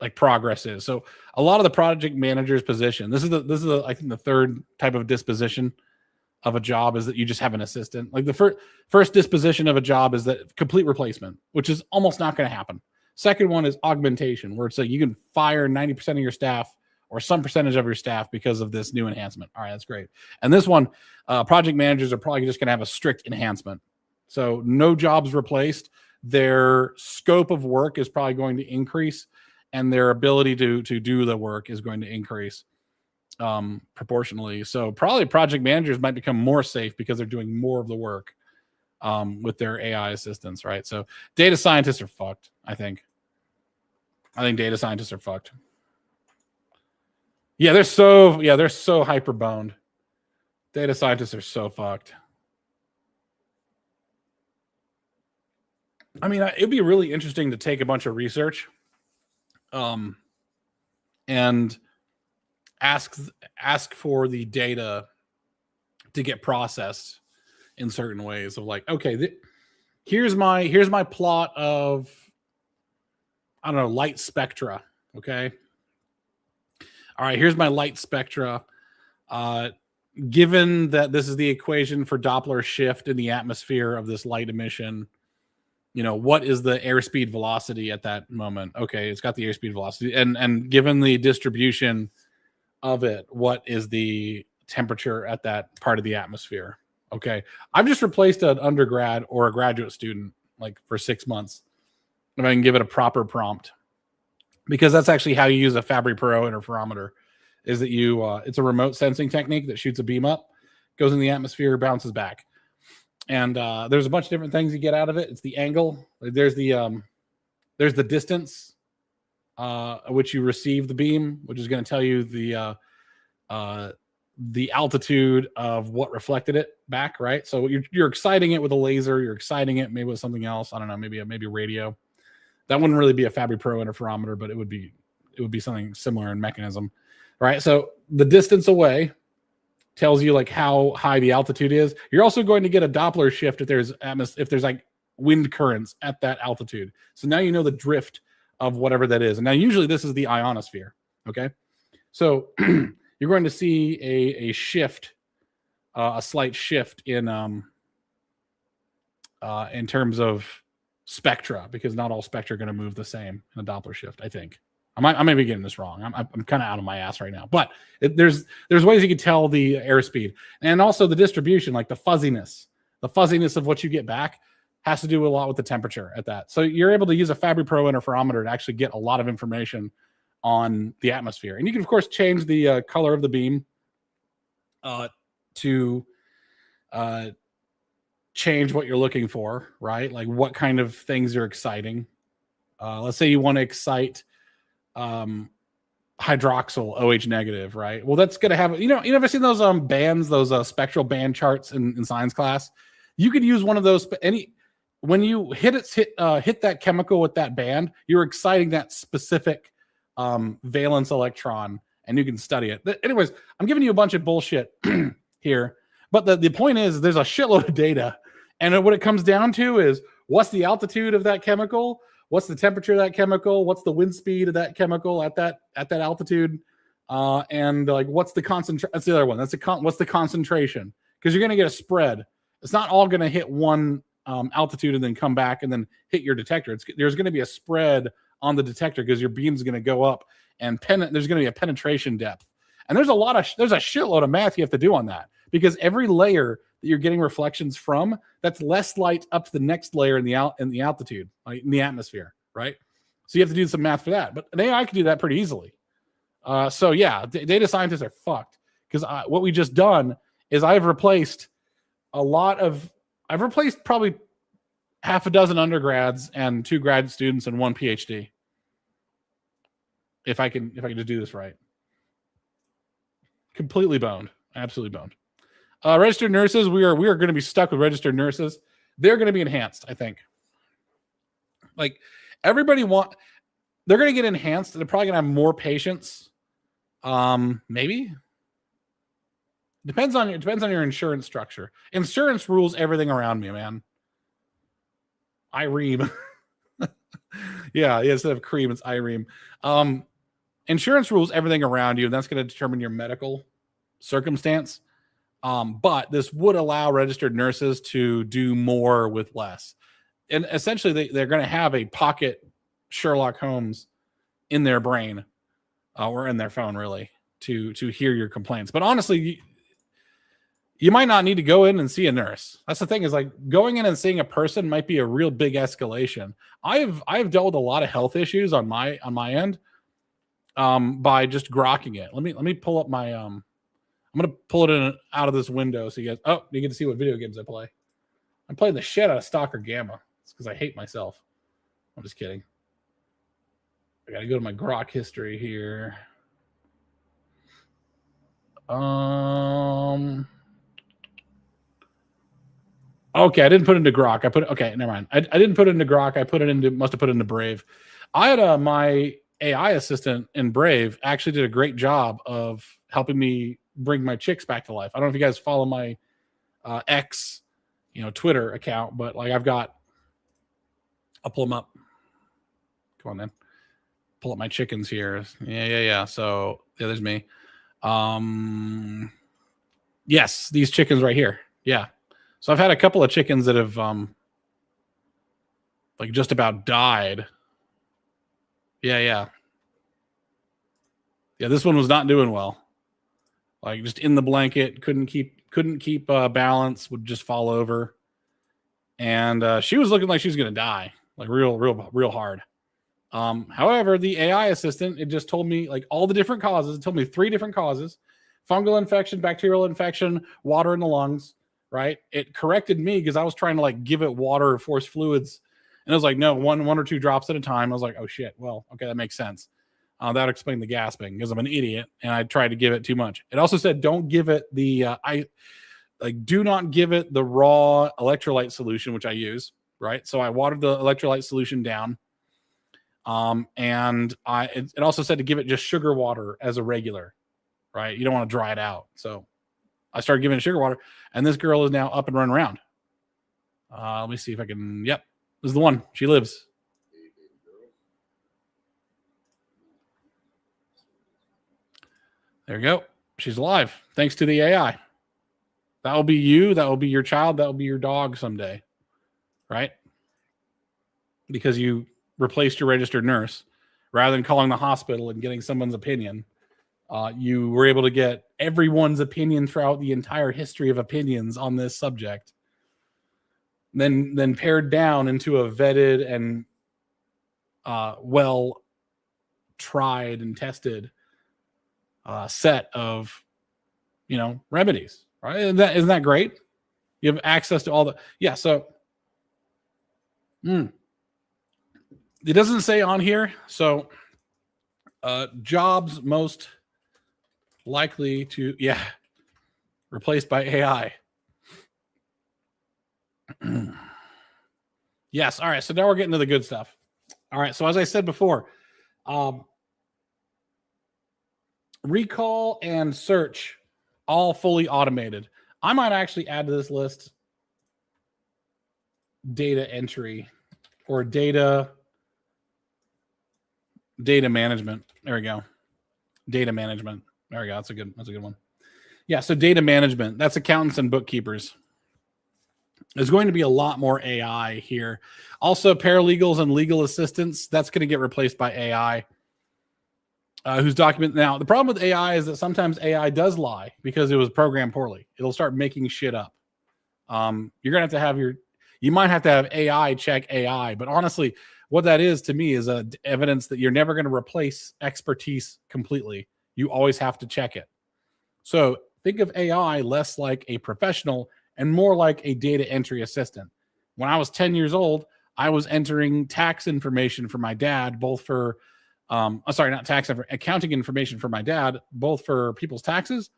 like progress is. So a lot of the project manager's position, this is I think the third type of disposition of a job, is that you just have an assistant. Like the first disposition of a job is that complete replacement, which is almost not going to happen. Second one is augmentation, where it's like you can fire 90% of your staff or some percentage of your staff because of this new enhancement. All right, that's great. And this one, project managers are probably just going to have a strict enhancement. So no jobs replaced. Their scope of work is probably going to increase, and their ability to do the work is going to increase proportionally. So probably project managers might become more safe because they're doing more of the work with their AI assistants, right? So data scientists are fucked, I think data scientists are fucked. Yeah, they're so hyper boned. Data scientists are so fucked. I mean, it'd be really interesting to take a bunch of research and ask for the data to get processed in certain ways of like, okay, Here's my plot of, I don't know, light spectra. Okay. All right. Here's my light spectra. Given that this is the equation for Doppler shift in the atmosphere of this light emission, what is the airspeed velocity at that moment? Okay, it's got the airspeed velocity, and given the distribution of it, what is the temperature at that part of the atmosphere? Okay, I've just replaced an undergrad or a graduate student like for 6 months, if I can give it a proper prompt, because that's actually how you use a Fabry-Perot interferometer. Is that it's a remote sensing technique that shoots a beam up, goes in the atmosphere, bounces back. And there's a bunch of different things you get out of it. It's the angle. There's the distance which you receive the beam, which is going to tell you the altitude of what reflected it back, right? So you're exciting it with a laser. You're exciting it maybe with something else. I don't know, maybe a radio. That wouldn't really be a Fabry-Perot interferometer, but it would be something similar in mechanism, right? So the distance away tells you like how high the altitude is. You're also going to get a Doppler shift if there's like wind currents at that altitude. So now you know the drift of whatever that is. And now usually this is the ionosphere. Okay, so you're going to see a shift, a slight shift in terms of spectra, because not all spectra are going to move the same in a Doppler shift. I think I may be getting this wrong. I'm kind of out of my ass right now, but there's ways you can tell the airspeed, and also the distribution, like the fuzziness of what you get back has to do a lot with the temperature at that. So you're able to use a Fabry-Perot interferometer to actually get a lot of information on the atmosphere, and you can of course change the color of the beam to change what you're looking for, right? Like what kind of things are exciting. Let's say you want to excite hydroxyl OH negative, right? Well, that's going to have, you ever seen those bands, those spectral band charts in science class? You could use one of those. When you hit that chemical with that band, you're exciting that specific valence electron, and you can study it. But anyways, I'm giving you a bunch of bullshit here, but the point is there's a shitload of data, and what it comes down to is what's the altitude of that chemical, what's the temperature of that chemical, what's the wind speed of that chemical at that altitude, and like what's the concentration. That's the other one. What's the concentration? Because you're going to get a spread. It's not all going to hit one altitude and then come back and then hit your detector. There's going to be a spread on the detector because your beam's going to go up, and there's going to be a penetration depth. And there's a shitload of math you have to do on that, because every layer that you're getting reflections from, that's less light up to the next layer in the altitude, in the atmosphere, right? So you have to do some math for that. But an AI can do that pretty easily. So yeah, data scientists are fucked, because what we just done is I've replaced probably half a dozen undergrads and 2 grad students and 1 PhD. If I can just do this right. Completely boned. Absolutely boned. Registered nurses, we are going to be stuck with registered nurses. They're going to be enhanced, I think. Like they're going to get enhanced. They're probably going to have more patients. Maybe. Depends on your insurance structure. Insurance rules everything around me, man. IREAM. yeah, instead of cream, it's IREAM. Insurance rules everything around you, and that's going to determine your medical circumstance. But this would allow registered nurses to do more with less. And essentially, they're going to have a pocket Sherlock Holmes in their brain or in their phone, really, to hear your complaints. But honestly, you might not need to go in and see a nurse. That's the thing, is like going in and seeing a person might be a real big escalation. I've dealt with a lot of health issues on my end by just grokking it. Let me pull up my I'm gonna pull it out of this window so you get to see what video games I play. I'm playing the shit out of Stalker Gamma. It's because I hate myself. I'm just kidding. I gotta go to my grok history here. Okay, I didn't put it into grok. Okay, never mind. I didn't put it into grok. Must have put it into Brave. I had my AI assistant in Brave actually did a great job of helping me bring my chicks back to life. I don't know if you guys follow my X, Twitter account, but like I've got I'll pull them up. Come on, man. Pull up my chickens here. Yeah. So yeah, there's me. Yes, these chickens right here. Yeah. So I've had a couple of chickens that have like just about died. Yeah. This one was not doing well. Like just in the blanket, couldn't keep balance, would just fall over. And she was looking like she was gonna die, like real hard. However, the AI assistant, it just told me like all the different causes. It told me 3 different causes: fungal infection, bacterial infection, water in the lungs. Right? It corrected me because I was trying to like give it water or force fluids, and it was like, no, one or 2 drops at a time. I was like, oh shit. Well, okay, that makes sense. That explained the gasping because I'm an idiot and I tried to give it too much. It also said don't give it the do not give it the raw electrolyte solution, which I use. Right? So I watered the electrolyte solution down. And it also said to give it just sugar water as a regular, right? You don't want to dry it out. So I started giving it sugar water, and this girl is now up and running around. Let me see if I can. Yep, this is the one. She lives. There you go. She's alive thanks to the AI. That will be you. That will be your child. That will be your dog someday, right? Because you replaced your registered nurse rather than calling the hospital and getting someone's opinion. You were able to get everyone's opinion throughout the entire history of opinions on this subject, then pared down into a vetted and well tried and tested set of remedies. Right? Isn't that great? You have access to all the So it doesn't say on here. So jobs most likely to replaced by AI. Yes. All right. So now we're getting to the good stuff. All right. So as I said before, recall and search all fully automated. I might actually add to this list data entry or data management. There we go. Data management. There we go. That's a good one. Yeah. So data management, that's accountants and bookkeepers. There's going to be a lot more AI here. Also, paralegals and legal assistants, that's going to get replaced by AI. Who's document now? The problem with AI is that sometimes AI does lie because it was programmed poorly. It'll start making shit up. You're gonna have to have you might have to have AI check AI, but honestly, what that is to me is a evidence that you're never going to replace expertise completely. You always have to check it. So think of AI less like a professional and more like a data entry assistant. When I was 10 years old, I was entering tax information for my dad, both for accounting information for my dad, both for people's taxes,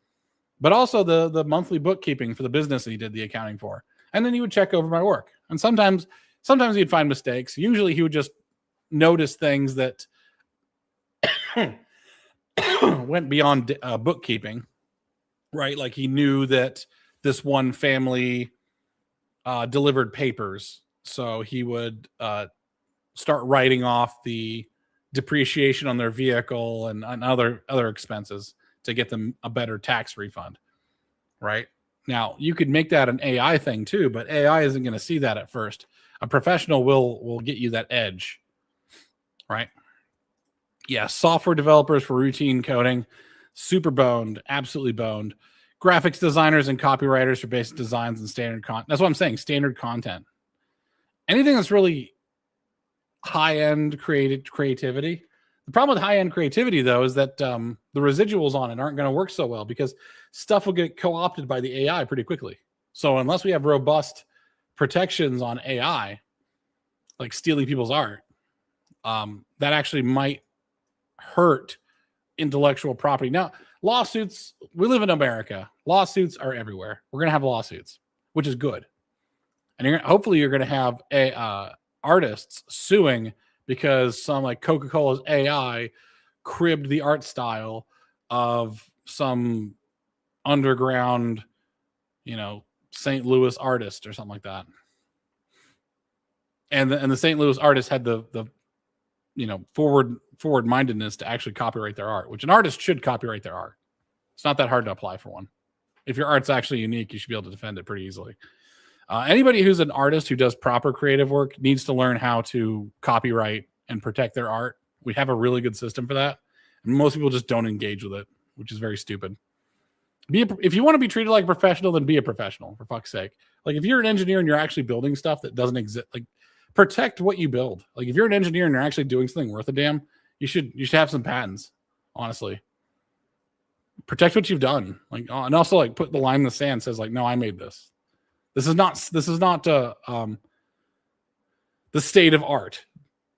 but also the monthly bookkeeping for the business that he did the accounting for. And then he would check over my work. And sometimes he'd find mistakes. Usually he would just notice things that went beyond bookkeeping, right? Like he knew that this one family delivered papers. So he would start writing off the depreciation on their vehicle and other expenses to get them a better tax refund, right? Now, you could make that an AI thing too, but AI isn't going to see that at first. A professional will get you that edge, right? Yeah, software developers for routine coding, super boned, absolutely boned. Graphics designers and copywriters for basic designs and standard content. That's what I'm saying, standard content. Anything that's really high-end creativity. The problem with high-end creativity, though, is that the residuals on it aren't going to work so well because stuff will get co-opted by the AI pretty quickly. So unless we have robust protections on AI, like stealing people's art, that actually might hurt intellectual property. Now, lawsuits, we live in America. Lawsuits are everywhere. We're going to have lawsuits, which is good. And hopefully you're going to have artists suing because some like Coca-Cola's AI cribbed the art style of some underground, St. Louis artist or something like that. And the St. Louis artists had the forward mindedness to actually copyright their art, which an artist should copyright their art. It's not that hard to apply for one. If your art's actually unique, you should be able to defend it pretty easily. Anybody who's an artist who does proper creative work needs to learn how to copyright and protect their art. We have a really good system for that. And most people just don't engage with it, which is very stupid. If you want to be treated like a professional, then be a professional, for fuck's sake. Like if you're an engineer and you're actually building stuff that doesn't exist, like protect what you build. Like if you're an engineer and you're actually doing something worth a damn, you should have some patents, honestly. Protect what you've done. Like, and also like put the line in the sand, says like, no, I made this. This is not the state of art.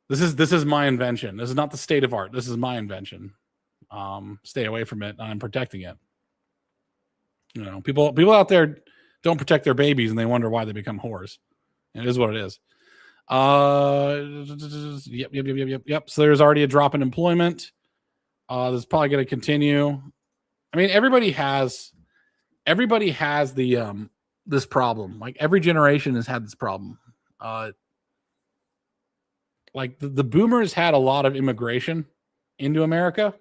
This is my invention. This is not the state of art. This is my invention. Stay away from it. I'm protecting it. You know, people out there don't protect their babies and they wonder why they become whores. And it is what it is. Yep. So there's already a drop in employment. This is probably going to continue. I mean, everybody has the this problem. Like every generation has had this problem. Like the boomers had a lot of immigration into America.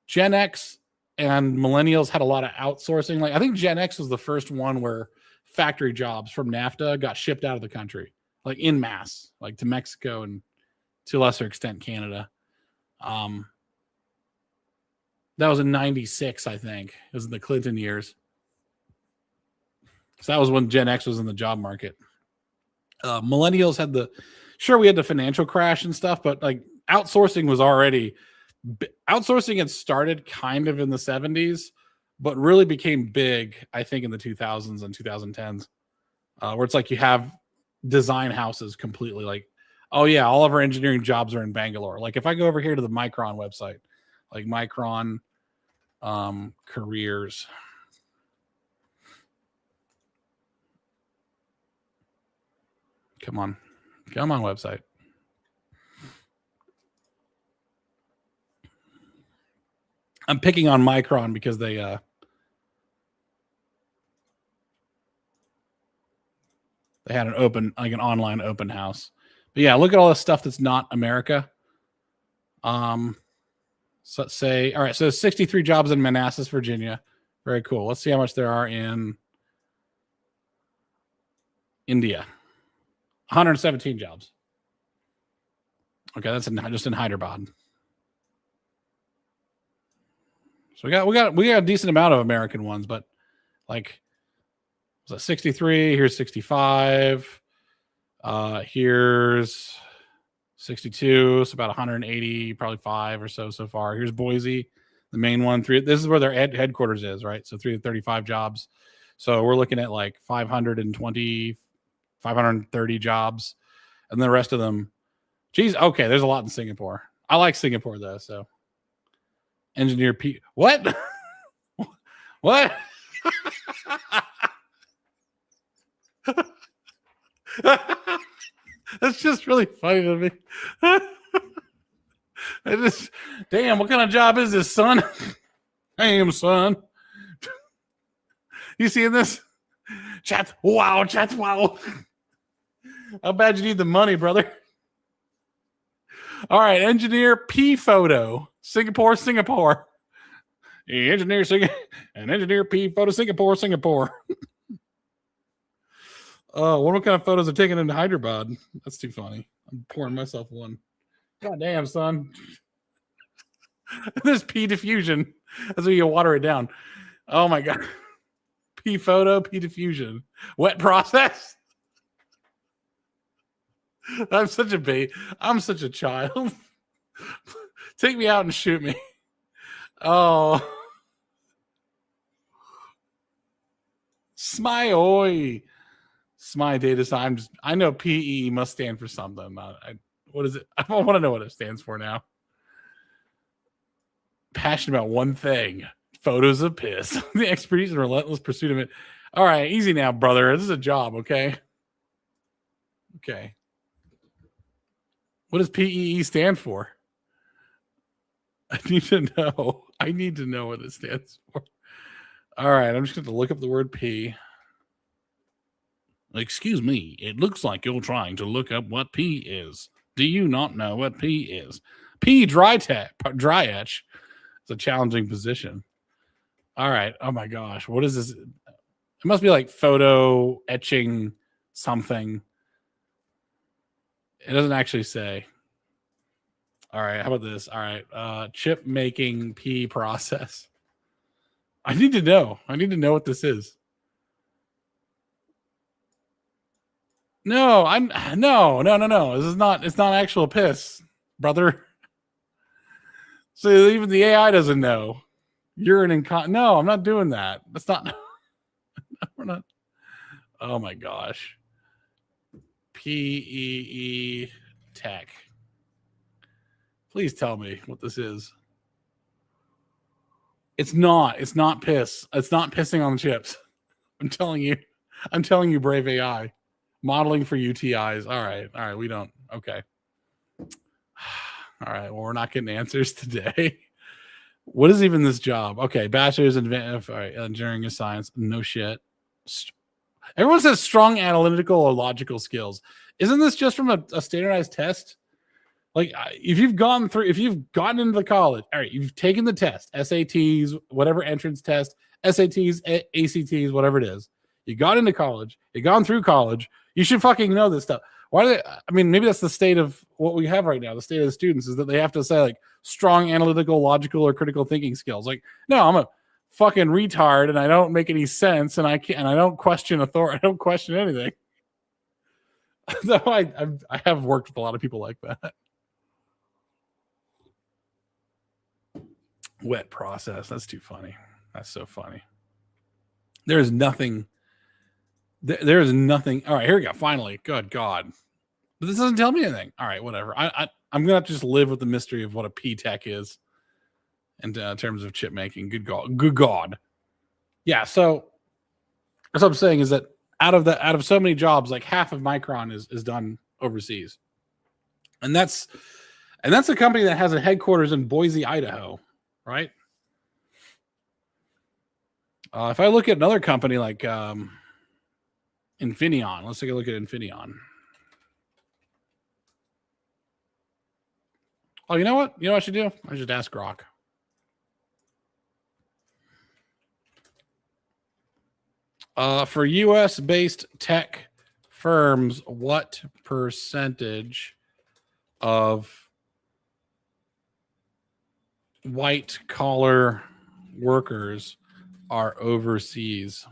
Gen X and millennials had a lot of outsourcing. Like I think Gen X was the first one where factory jobs from NAFTA got shipped out of the country, like in mass, like to Mexico and to a lesser extent Canada. That was in 96, I think. It was in the Clinton years. So that was when Gen X was in the job market. Millennials had we had the financial crash and stuff, but like outsourcing had started kind of in the 70s, but really became big, I think, in the 2000s and 2010s, where it's like you have design houses completely like, oh yeah, all of our engineering jobs are in Bangalore. Like if I go over here to the Micron website, like Micron careers. Come on website. I'm picking on Micron because they had an online open house. But yeah, look at all this stuff that's not America. So let's say, all right, so 63 jobs in Manassas, Virginia. Very cool. Let's see how much there are in India. 117 jobs. Okay, that's just in Hyderabad. So we got a decent amount of American ones, but like was that 63? Here's 65. Here's 62. So about 180, probably 5 or so far. Here's Boise, the main one. This is where their headquarters is, right? So 335 jobs. So we're looking at like 520, 530 jobs, and the rest of them. Geez, okay, there's a lot in Singapore. I like Singapore though. So engineer P. What? What? That's just really funny to me. Damn, what kind of job is this, son? Damn, son. You seeing this? Chat, wow. How bad you need the money, brother? All right, engineer P photo, Singapore. Engineer P photo, Singapore. Oh, what kind of photos are taken in Hyderabad? That's too funny. I'm pouring myself one. God damn, son. There's P diffusion. That's where you water it down. Oh my god. P photo, P diffusion. Wet process. I'm such a child. Take me out and shoot me. Oh. Smile. SMI data sign. I know PE must stand for something. What is it? I don't want to know what it stands for now. Passionate about one thing. Photos of piss. The expertise and relentless pursuit of it. All right, easy now, brother. This is a job, okay? Okay. What does PEE stand for? I need to know. I need to know what it stands for. All right, I'm just going to look up the word P. Excuse me, it looks like you're trying to look up what P is. Do you not know what P is? P dry etch. It's a challenging position. All right. Oh my gosh. What is this? It must be like photo etching something. It doesn't actually say. All right. How about this? All right. Chip making P process. I need to know. I need to know what this is. No, no. This is not. It's not actual piss, brother. So even the AI doesn't know. Urine and no, I'm not doing that. That's not. We're not. Oh my gosh. PEE Tech. Please tell me what this is. It's not. It's not piss. It's not pissing on the chips. I'm telling you. I'm telling you, brave AI. Modeling for UTIs. All right. We don't. Okay. All right. Well, we're not getting answers today. What is even this job? Okay. Bachelor's in engineering and science. No shit. Everyone says strong analytical or logical skills. Isn't this just from a standardized test? Like if you've gotten into the college, all right, you've taken the test, SATs, whatever entrance test, SATs, ACTs, whatever it is. You got into college, you've gone through college, you should fucking know this stuff. Why do they, I mean, maybe that's the state of what we have right now. The state of the students is that they have to say like strong analytical, logical, or critical thinking skills. Like, no, I'm a fucking retard and I don't make any sense and I don't question authority. I don't question anything. So I have worked with a lot of people like that. Wet process. That's too funny. That's so funny. There is nothing. There is nothing. All right, here we go. Finally, good God. But this doesn't tell me anything. All right, whatever. I'm gonna have to just live with the mystery of what a P-Tech is in terms of chip making. Good God. Good God. Yeah. So what I'm saying is that out of so many jobs, like half of Micron is done overseas, and that's a company that has a headquarters in Boise, Idaho, right? If I look at another company like Infineon, let's take a look at Infineon. Oh, you know what? You know what I should do? I should ask Grok. For U.S.-based tech firms, what percentage of white-collar workers are overseas?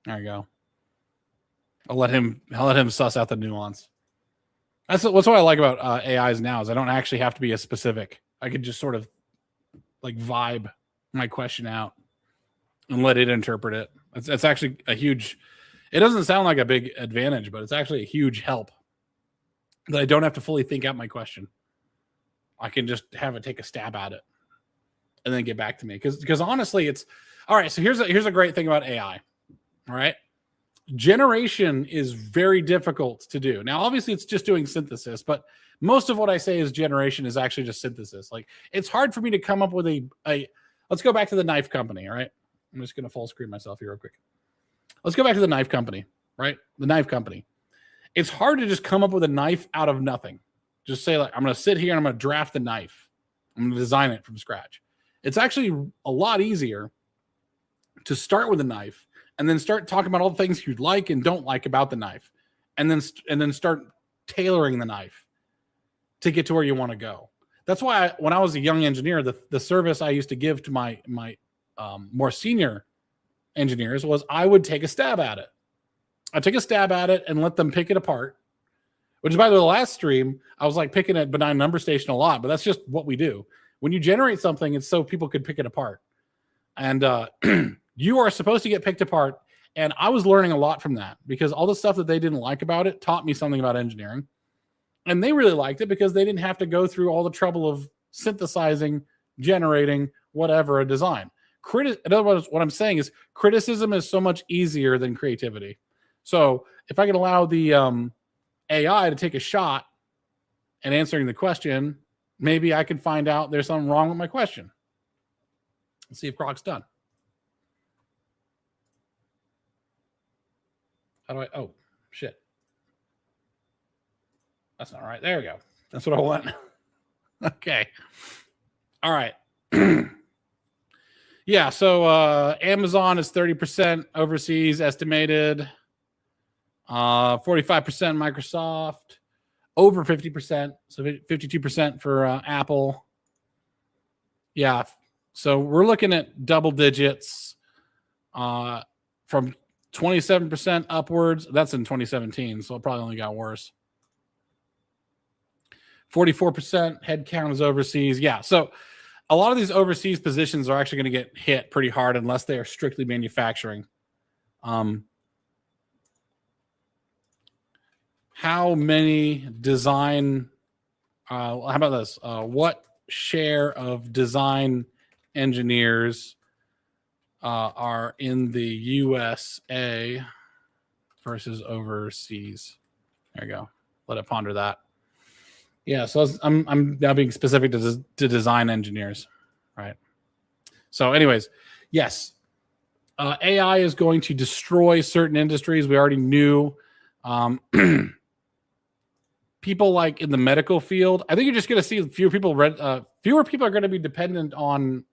There you go. I'll let him suss out the nuance. That's what I like about AIs now is I don't actually have to be as specific. I could just sort of like vibe my question out and let it interpret it. It's actually a huge. It doesn't sound like a big advantage, but it's actually a huge help that I don't have to fully think out my question. I can just have it take a stab at it and then get back to me because honestly, it's all right. So here's a great thing about AI. All right. Generation is very difficult to do. Now, obviously, it's just doing synthesis, but most of what I say is generation is actually just synthesis. Like, it's hard for me to come up with a let's go back to the knife company, all right? I'm just going to full screen myself here real quick. Let's go back to the knife company, right? The knife company. It's hard to just come up with a knife out of nothing. Just say, like, I'm going to sit here and I'm going to draft the knife. I'm going to design it from scratch. It's actually a lot easier to start with a knife and then start talking about all the things you'd like and don't like about the knife, and then start tailoring the knife to get to where you want to go. That's why when I was a young engineer, the service I used to give to my more senior engineers was I would take a stab at it. I'd take a stab at it and let them pick it apart, which is, by the last stream, I was like picking at Benign Number Station a lot, but that's just what we do. When you generate something, it's so people could pick it apart. And you are supposed to get picked apart. And I was learning a lot from that because all the stuff that they didn't like about it taught me something about engineering. And they really liked it because they didn't have to go through all the trouble of synthesizing, generating, whatever, a design. In other words, what I'm saying is criticism is so much easier than creativity. So if I can allow the AI to take a shot at answering the question, maybe I can find out there's something wrong with my question. Let's see if Grok's done. How do I? Oh, shit. That's not right. There we go. That's what I want. Okay. All right. Yeah. So Amazon is 30% overseas estimated. 45% Microsoft. Over 50%. So 52% for Apple. Yeah. So we're looking at double digits from 27% upwards. That's in 2017. So it probably only got worse. 44% headcount is overseas. Yeah. So a lot of these overseas positions are actually going to get hit pretty hard unless they are strictly manufacturing. How many design, how about this? What share of design engineers are in the USA versus overseas? There you go. Let it ponder that. Yeah, so I'm now being specific to design engineers, right? So, anyways, yes, AI is going to destroy certain industries. We already knew. People like in the medical field, I think you're just going to see fewer people are going to be dependent on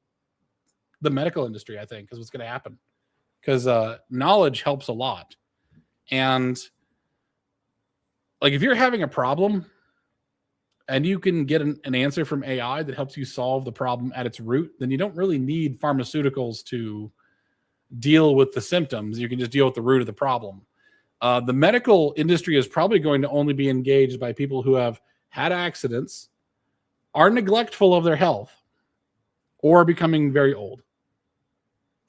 the medical industry. I think is what's going to happen because knowledge helps a lot, and like if you're having a problem and you can get an answer from AI that helps you solve the problem at its root, then you don't really need pharmaceuticals to deal with the symptoms. You can just deal with the root of the problem. The medical industry is probably going to only be engaged by people who have had accidents, are neglectful of their health, or are becoming very old,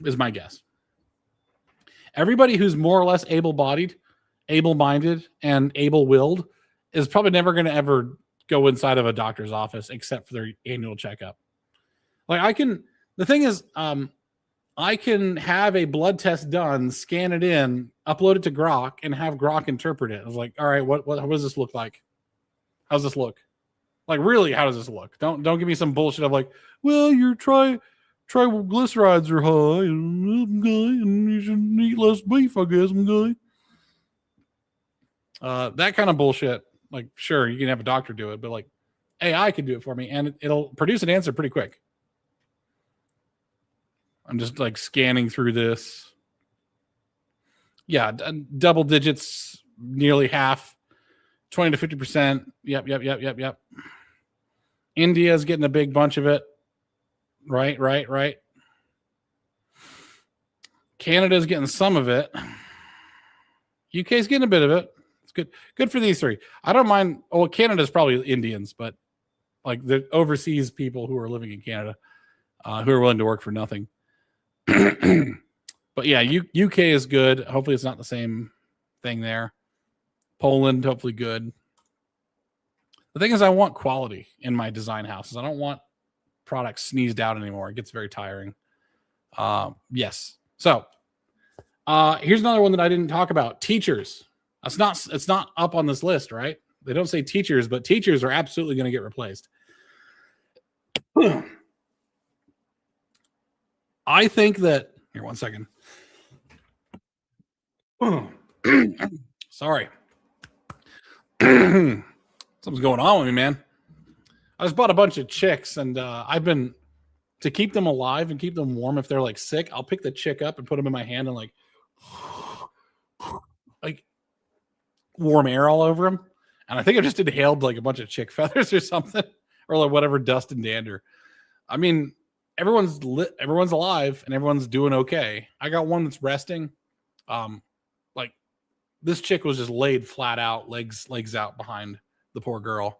is my guess. Everybody who's more or less able-bodied, able-minded, and able-willed is probably never going to ever go inside of a doctor's office except for their annual checkup. Like the thing is, I can have a blood test done, scan it in, upload it to Grok, and have Grok interpret it. I was like, all right, what does this look like? How's this look? Like, really, how does this look? Don't give me some bullshit of like, well, your triglycerides are high, and you should eat less beef, I guess, that kind of bullshit. Like, sure, you can have a doctor do it, but like, AI can do it for me, and it'll produce an answer pretty quick. I'm just like scanning through this. Yeah, double digits, nearly half, 20 to 50%. Yep. India's getting a big bunch of it. Right. Canada's getting some of it. UK's getting a bit of it. It's good for these three. I don't mind. Oh, Canada's probably Indians, but like the overseas people who are living in Canada, who are willing to work for nothing. But yeah, UK is good. Hopefully it's not the same thing there. Poland, hopefully good. The thing is, I want quality in my design houses. I don't want products sneezed out anymore. It gets very tiring. Yes. So here's another one that I didn't talk about. Teachers. It's not up on this list, right? They don't say teachers, but teachers are absolutely going to get replaced. I think that here, 1 second. Sorry. Something's going on with me, man. I just bought a bunch of chicks, and I've been to keep them alive and keep them warm. If they're like sick, I'll pick the chick up and put them in my hand and like warm air all over them. And I think I just inhaled like a bunch of chick feathers or something, or like whatever dust and dander. I mean, everyone's alive and everyone's doing okay. I got one that's resting. Like this chick was just laid flat out, legs out behind the poor girl,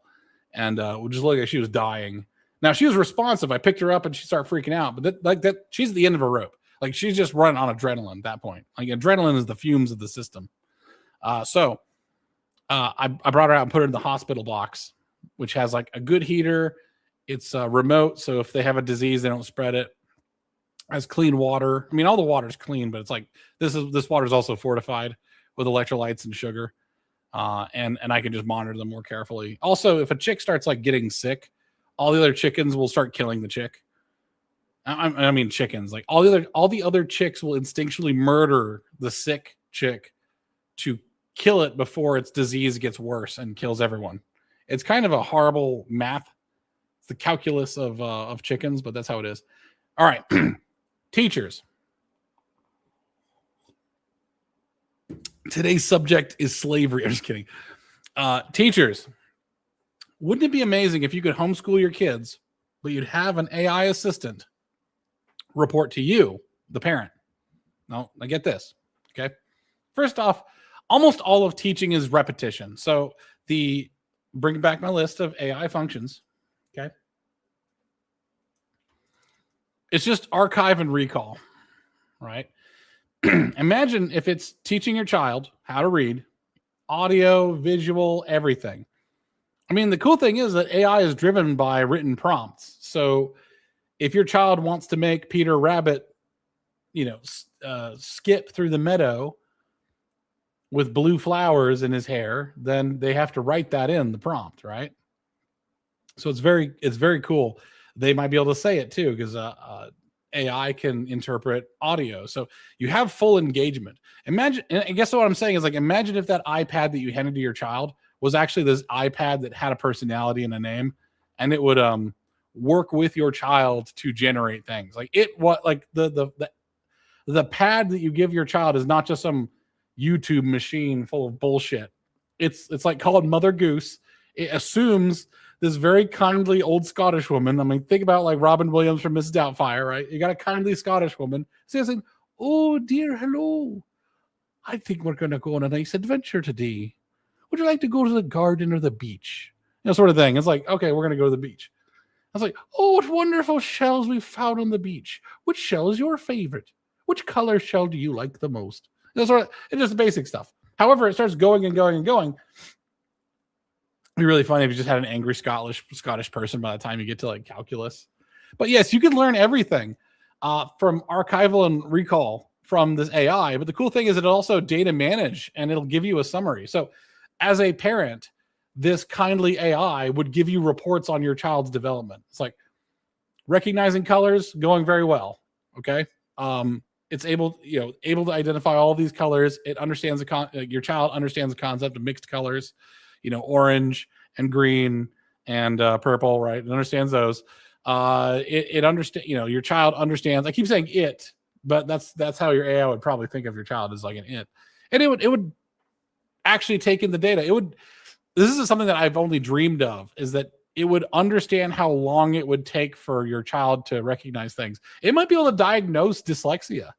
and would just look like she was dying. Now she was responsive. I picked her up and she started freaking out, but that she's at the end of a rope. Like she's just running on adrenaline at that point. Like adrenaline is the fumes of the system. So I brought her out and put her in the hospital box, which has like a good heater. It's remote, so if they have a disease, they don't spread it. Has clean water. I mean, all the water's clean, but it's like this water is also fortified with electrolytes and sugar, and I can just monitor them more carefully. Also, if a chick starts like getting sick, all the other chickens will start killing the chick. I mean, chickens. Like all the other chicks will instinctually murder the sick chick to kill it before its disease gets worse and kills everyone. It's kind of a horrible math. It's the calculus of chickens, but that's how it is. All right. Teachers. Today's subject is slavery. I'm just kidding. Teachers, wouldn't it be amazing if you could homeschool your kids, but you'd have an AI assistant report to you, the parent? No, I get this. Okay. First off, almost all of teaching is repetition. So bring back my list of AI functions. Okay. It's just archive and recall, right? Imagine if it's teaching your child how to read, audio, visual, everything. I mean, the cool thing is that AI is driven by written prompts. So if your child wants to make Peter Rabbit, skip through the meadow with blue flowers in his hair, then they have to write that in the prompt, right? So it's very cool. They might be able to say it too, because AI can interpret audio. So you have full engagement. Imagine, and guess what I'm saying is, like, imagine if that iPad that you handed to your child was actually this iPad that had a personality and a name, and it would work with your child to generate things. Like the pad that you give your child is not just some YouTube machine full of bullshit. It's like called Mother Goose. It assumes this very kindly old Scottish woman. I mean, think about like Robin Williams from Mrs. Doubtfire, right? You got a kindly Scottish woman saying, "Oh dear, hello. I think we're going to go on a nice adventure today. Would you like to go to the garden or the beach?" Sort of thing. It's like, okay, we're going to go to the beach. I was like, "Oh, what wonderful shells we found on the beach. Which shell is your favorite? Which color shell do you like the most?" It's just basic stuff. However, it starts going and going and going. It'd be really funny if you just had an angry Scottish person by the time you get to like calculus. But yes, you can learn everything from archival and recall from this AI. But the cool thing is it'll also data manage and it'll give you a summary. So as a parent, this kindly AI would give you reports on your child's development. It's like recognizing colors, going very well. Okay. It's able to identify all these colors. It understands your child understands the concept of mixed colors, orange and green and purple, right? It understands those. It understands, your child understands. I keep saying it, but that's how your AI would probably think of your child, as like an it. And it would actually take in the data. This is something that I've only dreamed of, is that it would understand how long it would take for your child to recognize things. It might be able to diagnose dyslexia.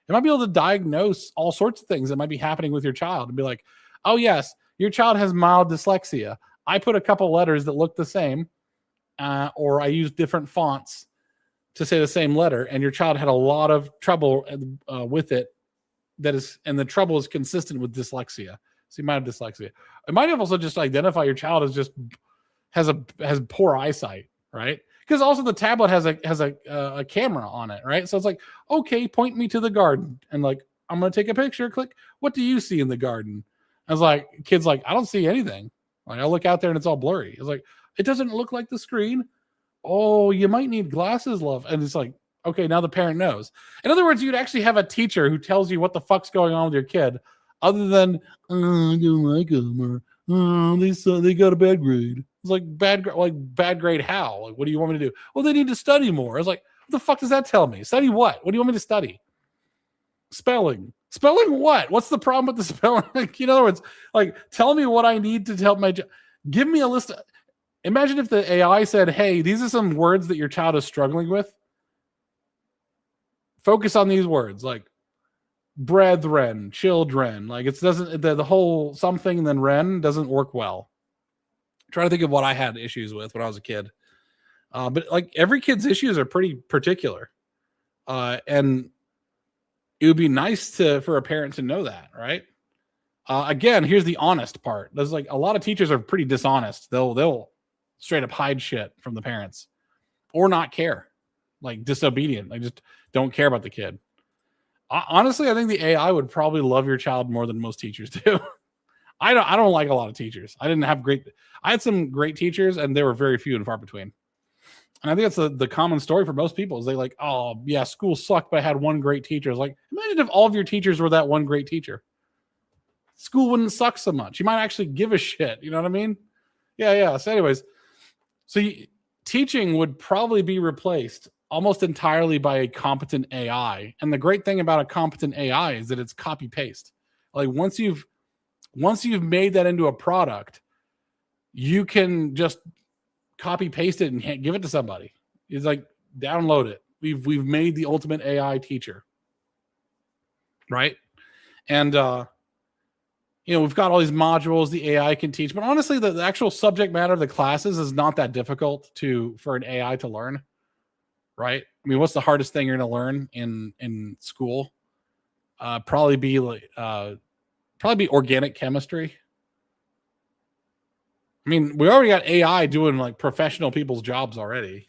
It might be able to diagnose all sorts of things that might be happening with your child and be like, "Oh yes, your child has mild dyslexia. I put a couple letters that look the same, or I use different fonts to say the same letter, and your child had a lot of trouble with it. And the trouble is consistent with dyslexia. So you might have dyslexia. It might have also just identify your child as just has poor eyesight, right? Because also the tablet has a camera on it, right? So it's like, okay, point me to the garden, and like, I'm gonna take a picture. Click. What do you see in the garden? I was like, kids like, I don't see anything. Like, I look out there and it's all blurry. It's like, it doesn't look like the screen. Oh, you might need glasses, love. And it's like, okay, now the parent knows. In other words, you'd actually have a teacher who tells you what the fuck's going on with your kid, other than, "Oh, I don't like them," or, "Oh, they got a bad grade." It's like, bad grade how? Like, what do you want me to do? "Well, they need to study more." I was like, what the fuck does that tell me? Study what? What do you want me to study? Spelling what? What's the problem with the spelling? Like, in other words, like, tell me what I need to help give me a list. Imagine if the AI said, "Hey, these are some words that your child is struggling with. Focus on these words, like brethren, children." Like, it doesn't, the whole something and then ren doesn't work well. Try to think of what I had issues with when I was a kid. But like, every kid's issues are pretty particular. And it would be nice for a parent to know that, right? Again, here's the honest part. There's like a lot of teachers are pretty dishonest. They'll straight up hide shit from the parents or not care, like disobedient. They just don't care about the kid. Honestly, I think the AI would probably love your child more than most teachers do. I don't like a lot of teachers. I had some great teachers, and they were very few and far between. And I think that's the common story for most people, is they like, "Oh yeah, school sucked, but I had one great teacher." It's like, imagine if all of your teachers were that one great teacher. school wouldn't suck so much. You might actually give a shit. You know what I mean? Yeah. So, anyways, teaching would probably be replaced almost entirely by a competent AI. And the great thing about a competent AI is that it's copy paste. Like once you've made that into a product, you can just copy paste it and give it to somebody. It's like download it. We've made the ultimate AI teacher, right? And we've got all these modules the AI can teach, but honestly, the actual subject matter of the classes is not that difficult for an AI to learn, right? I mean, what's the hardest thing you're going to learn in school? Probably be organic chemistry. I mean, we already got AI doing like professional people's jobs already,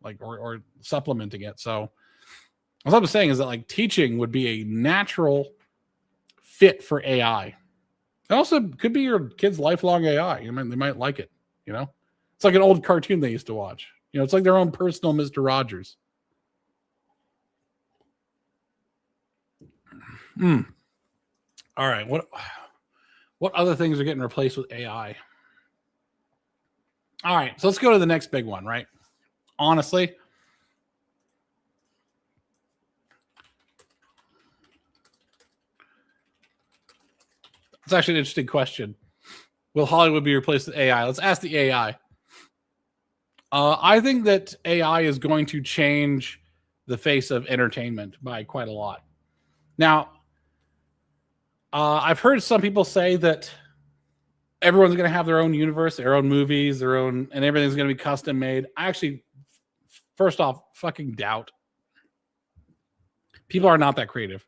like or supplementing it. So what I'm saying is that like teaching would be a natural fit for AI. It also could be your kid's lifelong AI. They might like it. It's like an old cartoon they used to watch. It's like their own personal Mr. Rogers. All right. What other things are getting replaced with AI? All right. So let's go to the next big one, right? Honestly, it's actually an interesting question. Will Hollywood be replaced with AI? Let's ask the AI. I think that AI is going to change the face of entertainment by quite a lot. Now, I've heard some people say that everyone's going to have their own universe, their own movies, and everything's going to be custom made. I actually, first off, fucking doubt. People are not that creative.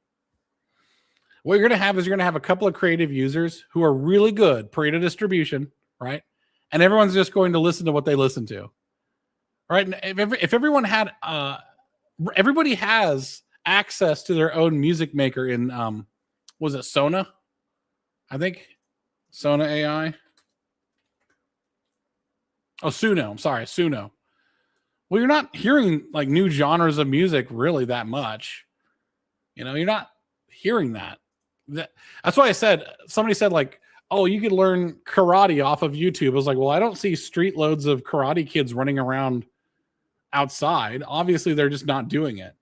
What you're going to have is a couple of creative users who are really good, Pareto distribution, right? And everyone's just going to listen to what they listen to, right? And if everyone had, everybody has access to their own music maker in, was it Sona? I think Sona AI. Oh, Suno. I'm sorry, Suno. Well, you're not hearing like new genres of music really that much. You're not hearing that. That's why I said, somebody said like, oh, you could learn karate off of YouTube. I was like, well, I don't see street loads of karate kids running around outside. Obviously, they're just not doing it.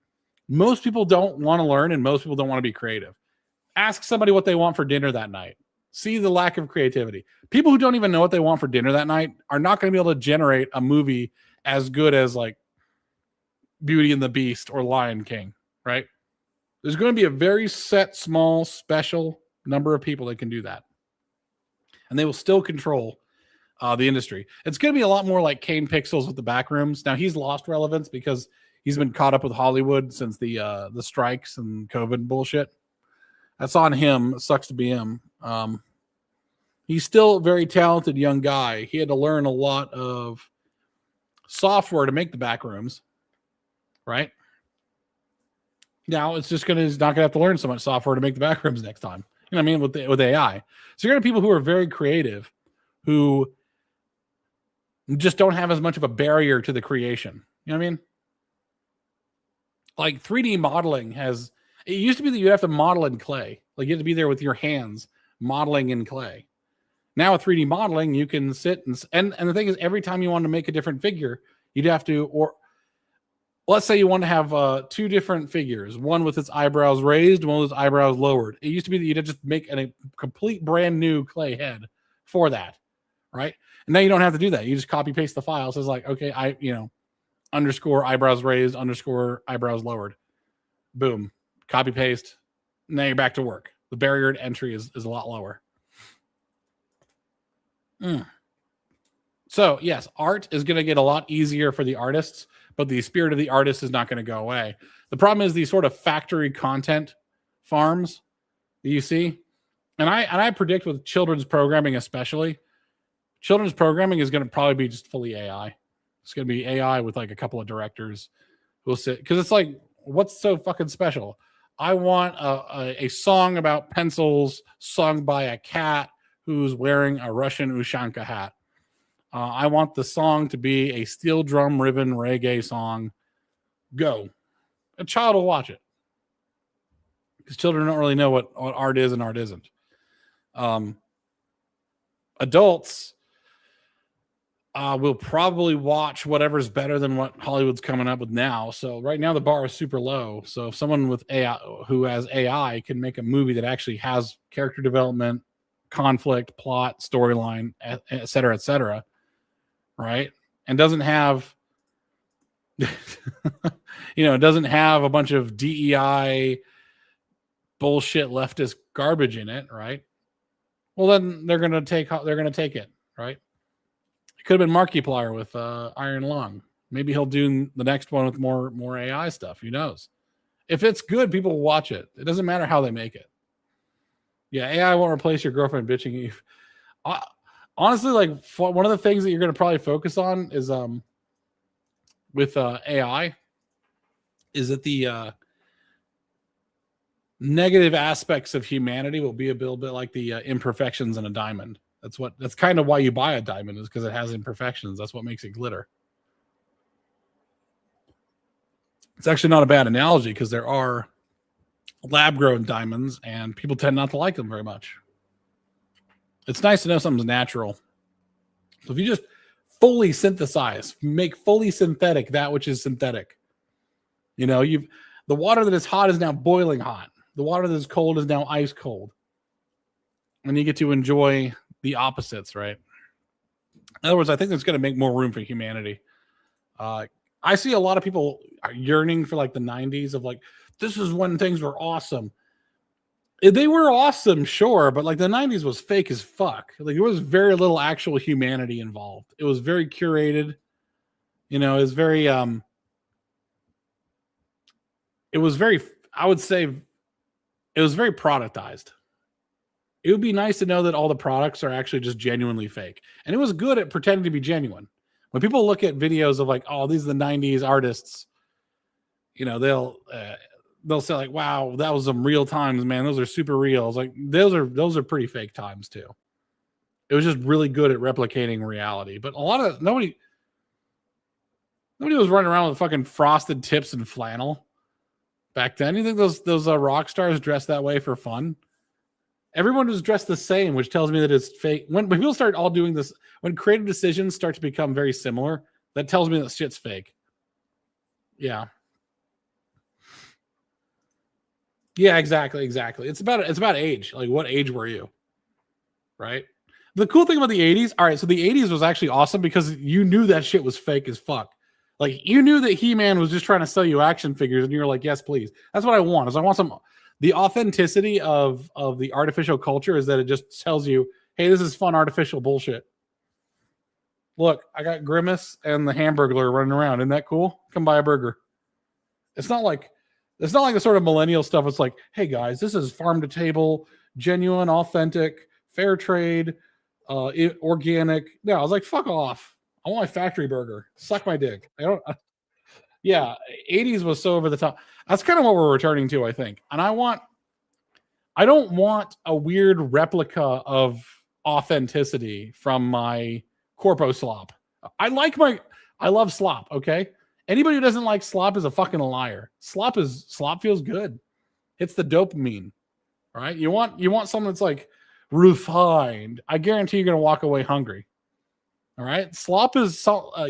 Most people don't want to learn, and most people don't want to be creative. Ask somebody what they want for dinner that night. See the lack of creativity. People who don't even know what they want for dinner that night are not going to be able to generate a movie as good as like Beauty and the Beast or Lion King, right? There's going to be a very set, small, special number of people that can do that. And they will still control the industry. It's going to be a lot more like Kane Pixels with the Backrooms. Now, he's lost relevance because he's been caught up with Hollywood since the strikes and COVID bullshit. That's on him. It sucks to be him. He's still a very talented young guy. He had to learn a lot of software to make the Backrooms, right? Now it's just he's not gonna have to learn so much software to make the Backrooms next time. You know what I mean? With AI. So you're gonna have people who are very creative who just don't have as much of a barrier to the creation. You know what I mean? Like 3D modeling it used to be that you have to model in clay. Like you have to be there with your hands modeling in clay. Now with 3D modeling, you can sit and the thing is, every time you want to make a different figure, you'd have to, or let's say you want to have two different figures, one with its eyebrows raised, one with its eyebrows lowered. It used to be that you'd just make a complete brand new clay head for that, right? And now you don't have to do that. You just copy paste the file. So it's like, okay, underscore eyebrows raised, underscore eyebrows lowered. Boom. Copy paste. Now you're back to work. The barrier to entry is a lot lower. So yes, art is going to get a lot easier for the artists, but the spirit of the artist is not going to go away. The problem is these sort of factory content farms that you see. And I predict with children's programming, especially, children's programming is going to probably be just fully AI. It's going to be AI with like a couple of directors who will sit, because it's like, what's so fucking special? I want a song about pencils sung by a cat who's wearing a Russian Ushanka hat. I want the song to be a steel drum ribbon reggae song. Go. A child will watch it. Because children don't really know what art is and art isn't. Adults will probably watch whatever's better than what Hollywood's coming up with now. So right now the bar is super low. So if someone with AI who has AI can make a movie that actually has character development, conflict, plot, storyline, et cetera, right? And doesn't have it doesn't have a bunch of DEI bullshit leftist garbage in it, right? Well, then they're gonna take it, right? It could have been Markiplier with Iron Lung. Maybe he'll do the next one with more AI stuff. Who knows? If it's good, people will watch it. It doesn't matter how they make it. Yeah, AI won't replace your girlfriend bitching you. Honestly, like one of the things that you're going to probably focus on is with AI is that the negative aspects of humanity will be a little bit like the imperfections in a diamond. That's kind of why you buy a diamond, is because it has imperfections. That's what makes it glitter. It's actually not a bad analogy because there are lab grown diamonds and people tend not to like them very much. It's nice to know something's natural. So if you just fully synthesize, make fully synthetic that which is synthetic, the water that is hot is now boiling hot. The water that is cold is now ice cold. And you get to enjoy the opposites, right? In other words, I think it's going to make more room for humanity. I see a lot of people are yearning for like the 90s of like, this is when things were awesome. They were awesome, sure, but like the 90s was fake as fuck. Like there was very little actual humanity involved. It was very curated. It was very I would say it was very productized. It would be nice to know that all the products are actually just genuinely fake. And it was good at pretending to be genuine. When people look at videos of like, oh, these are the 90s artists, they'll say like, wow, that was some real times, man. Those are super real. It's like those are pretty fake times too. It was just really good at replicating reality. But nobody was running around with fucking frosted tips and flannel back then. You think those rock stars dressed that way for fun? Everyone was dressed the same, which tells me that it's fake. When people start all doing this, when creative decisions start to become very similar, that tells me that shit's fake. Yeah. Yeah, exactly. It's about age. Like, what age were you? Right? The cool thing about the 80s, all right, so the 80s was actually awesome because you knew that shit was fake as fuck. Like, you knew that He-Man was just trying to sell you action figures, and you were like, yes, please. That's what I want. I want the authenticity of the artificial culture is that it just tells you, hey, this is fun artificial bullshit. Look, I got Grimace and the Hamburglar running around. Isn't that cool? Come buy a burger. It's not like the sort of millennial stuff. It's like, hey guys, this is farm to table, genuine, authentic, fair trade, organic. No, I was like, fuck off. I want my factory burger. Suck my dick. Yeah, 80s was so over the top. That's kind of what we're returning to, I think. And I don't want a weird replica of authenticity from my Corpo slop. I love slop, okay? Anybody who doesn't like slop is a fucking liar. Slop feels good. It's the dopamine. All right? You want something that's like refined. I guarantee you're going to walk away hungry. All right? Slop is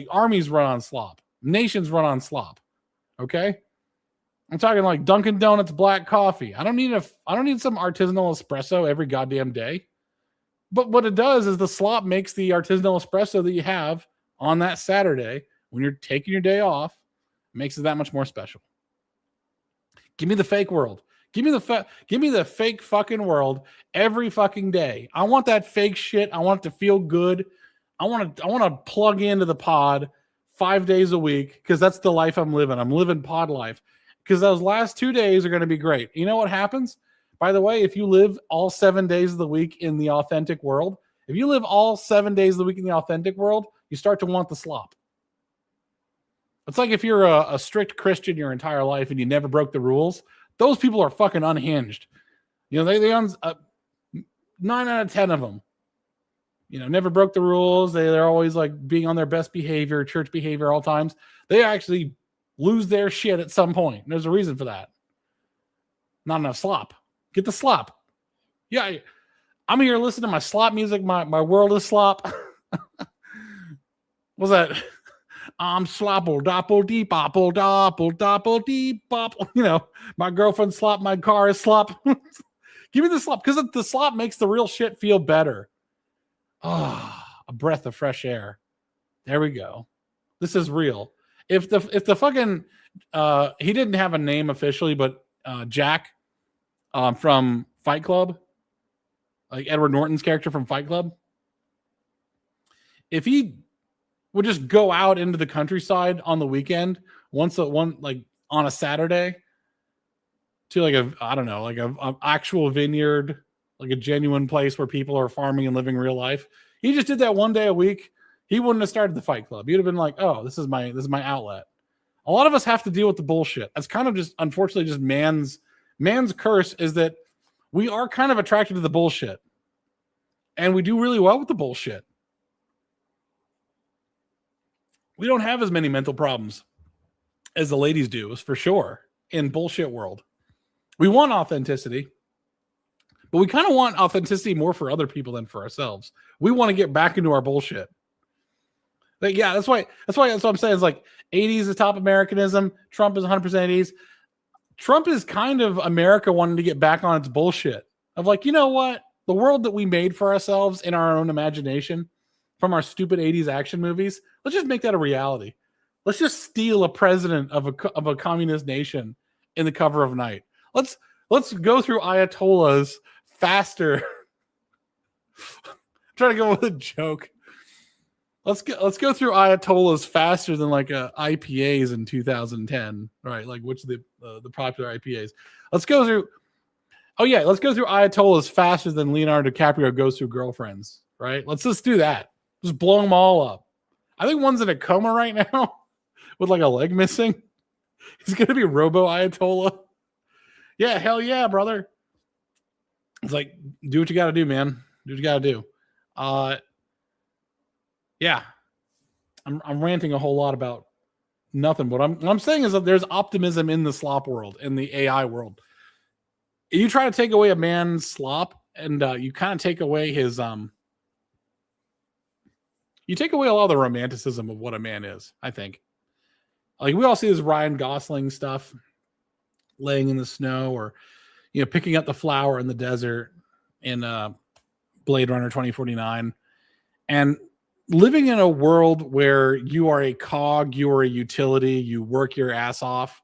armies run on slop. Nations run on slop. Okay? I'm talking like Dunkin' Donuts black coffee. I don't need some artisanal espresso every goddamn day. But what it does is the slop makes the artisanal espresso that you have on that Saturday when you're taking your day off, makes it that much more special. Give me the fake world. Give me the fake fucking world every fucking day. I want that fake shit. I want it to feel good. I want to plug into the pod 5 days a week because that's the life I'm living. I'm living pod life because those last 2 days are going to be great. You know what happens? By the way, if you live all 7 days of the week in the authentic world, if you live all 7 days of the week in the authentic world, you start to want the slop. It's like if you're a strict Christian your entire life and you never broke the rules, those people are fucking unhinged. They 9 out of 10 of them, never broke the rules. They're always like being on their best behavior, church behavior all times. They actually lose their shit at some point. There's a reason for that. Not enough slop. Get the slop. Yeah. I'm here listening to my slop music. My world is slop. What's that? I'm slopple, doppel, deep, opple, doppel, doppel, deep, opple. You know, my girlfriend slop, my car is slop. Give me the slop, because the slop makes the real shit feel better. Ah, oh, a breath of fresh air. There we go. This is real. If the fucking he didn't have a name officially, but Jack from Fight Club, like Edward Norton's character from Fight Club, if he would just go out into the countryside on the weekend like on a Saturday to like a actual vineyard, like a genuine place where people are farming and living real life. He just did that one day a week. He wouldn't have started the Fight Club. He'd have been like, "Oh, this is my outlet." A lot of us have to deal with the bullshit. That's kind of just, unfortunately, just man's curse, is that we are kind of attracted to the bullshit, and we do really well with the bullshit. We don't have as many mental problems as the ladies do, for sure, in bullshit world. We want authenticity, but we kind of want authenticity more for other people than for ourselves. We want to get back into our bullshit. Like, yeah, that's what I'm saying. It's like 80s is top Americanism. Trump is 100% 80s. Trump is kind of America wanting to get back on its bullshit of like, you know what? The world that we made for ourselves in our own imagination from our stupid 80s action movies, let's just make that a reality. Let's just steal a president of a communist nation in the cover of night. Let's go through Ayatollahs faster. Trying to go with a joke. Let's go through Ayatollahs faster than like IPAs in 2010, right? Like, which the popular IPAs. Let's go through Ayatollahs faster than Leonardo DiCaprio goes through Girlfriends, right? Let's just do that. Just blow them all up. I think one's in a coma right now with like a leg missing. He's gonna be Robo Ayatollah. Yeah, hell yeah, brother. It's like, do what you got to do, man. Do what you got to do. Yeah, I'm ranting a whole lot about nothing. But what I'm saying is that there's optimism in the slop world, in the AI world. You try to take away a man's slop, and you kind of take away his you take away a lot of the romanticism of what a man is. I think, like, we all see this Ryan Gosling stuff, laying in the snow, or picking up the flower in the desert in Blade Runner 2049, and living in a world where you are a cog, you are a utility, you work your ass off,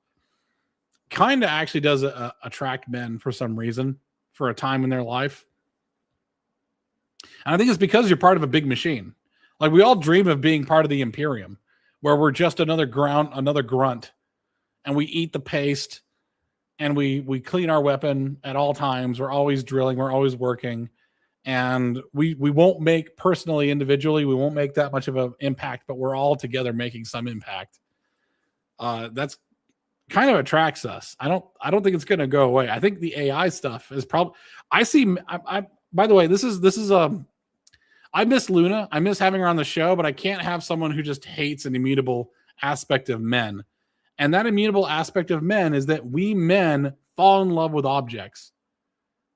kind of actually does attract men for some reason for a time in their life. And I think it's because you're part of a big machine. Like, we all dream of being part of the Imperium, where we're just another grunt, and we eat the paste, and we clean our weapon at all times. We're always drilling, we're always working. And we won't make personally, individually, we won't make that much of an impact, but we're all together making some impact. That's kind of attracts us. I don't think it's going to go away. I think the AI stuff is probably. By the way, this is I miss Luna. I miss having her on the show, but I can't have someone who just hates an immutable aspect of men. And that immutable aspect of men is that we men fall in love with objects.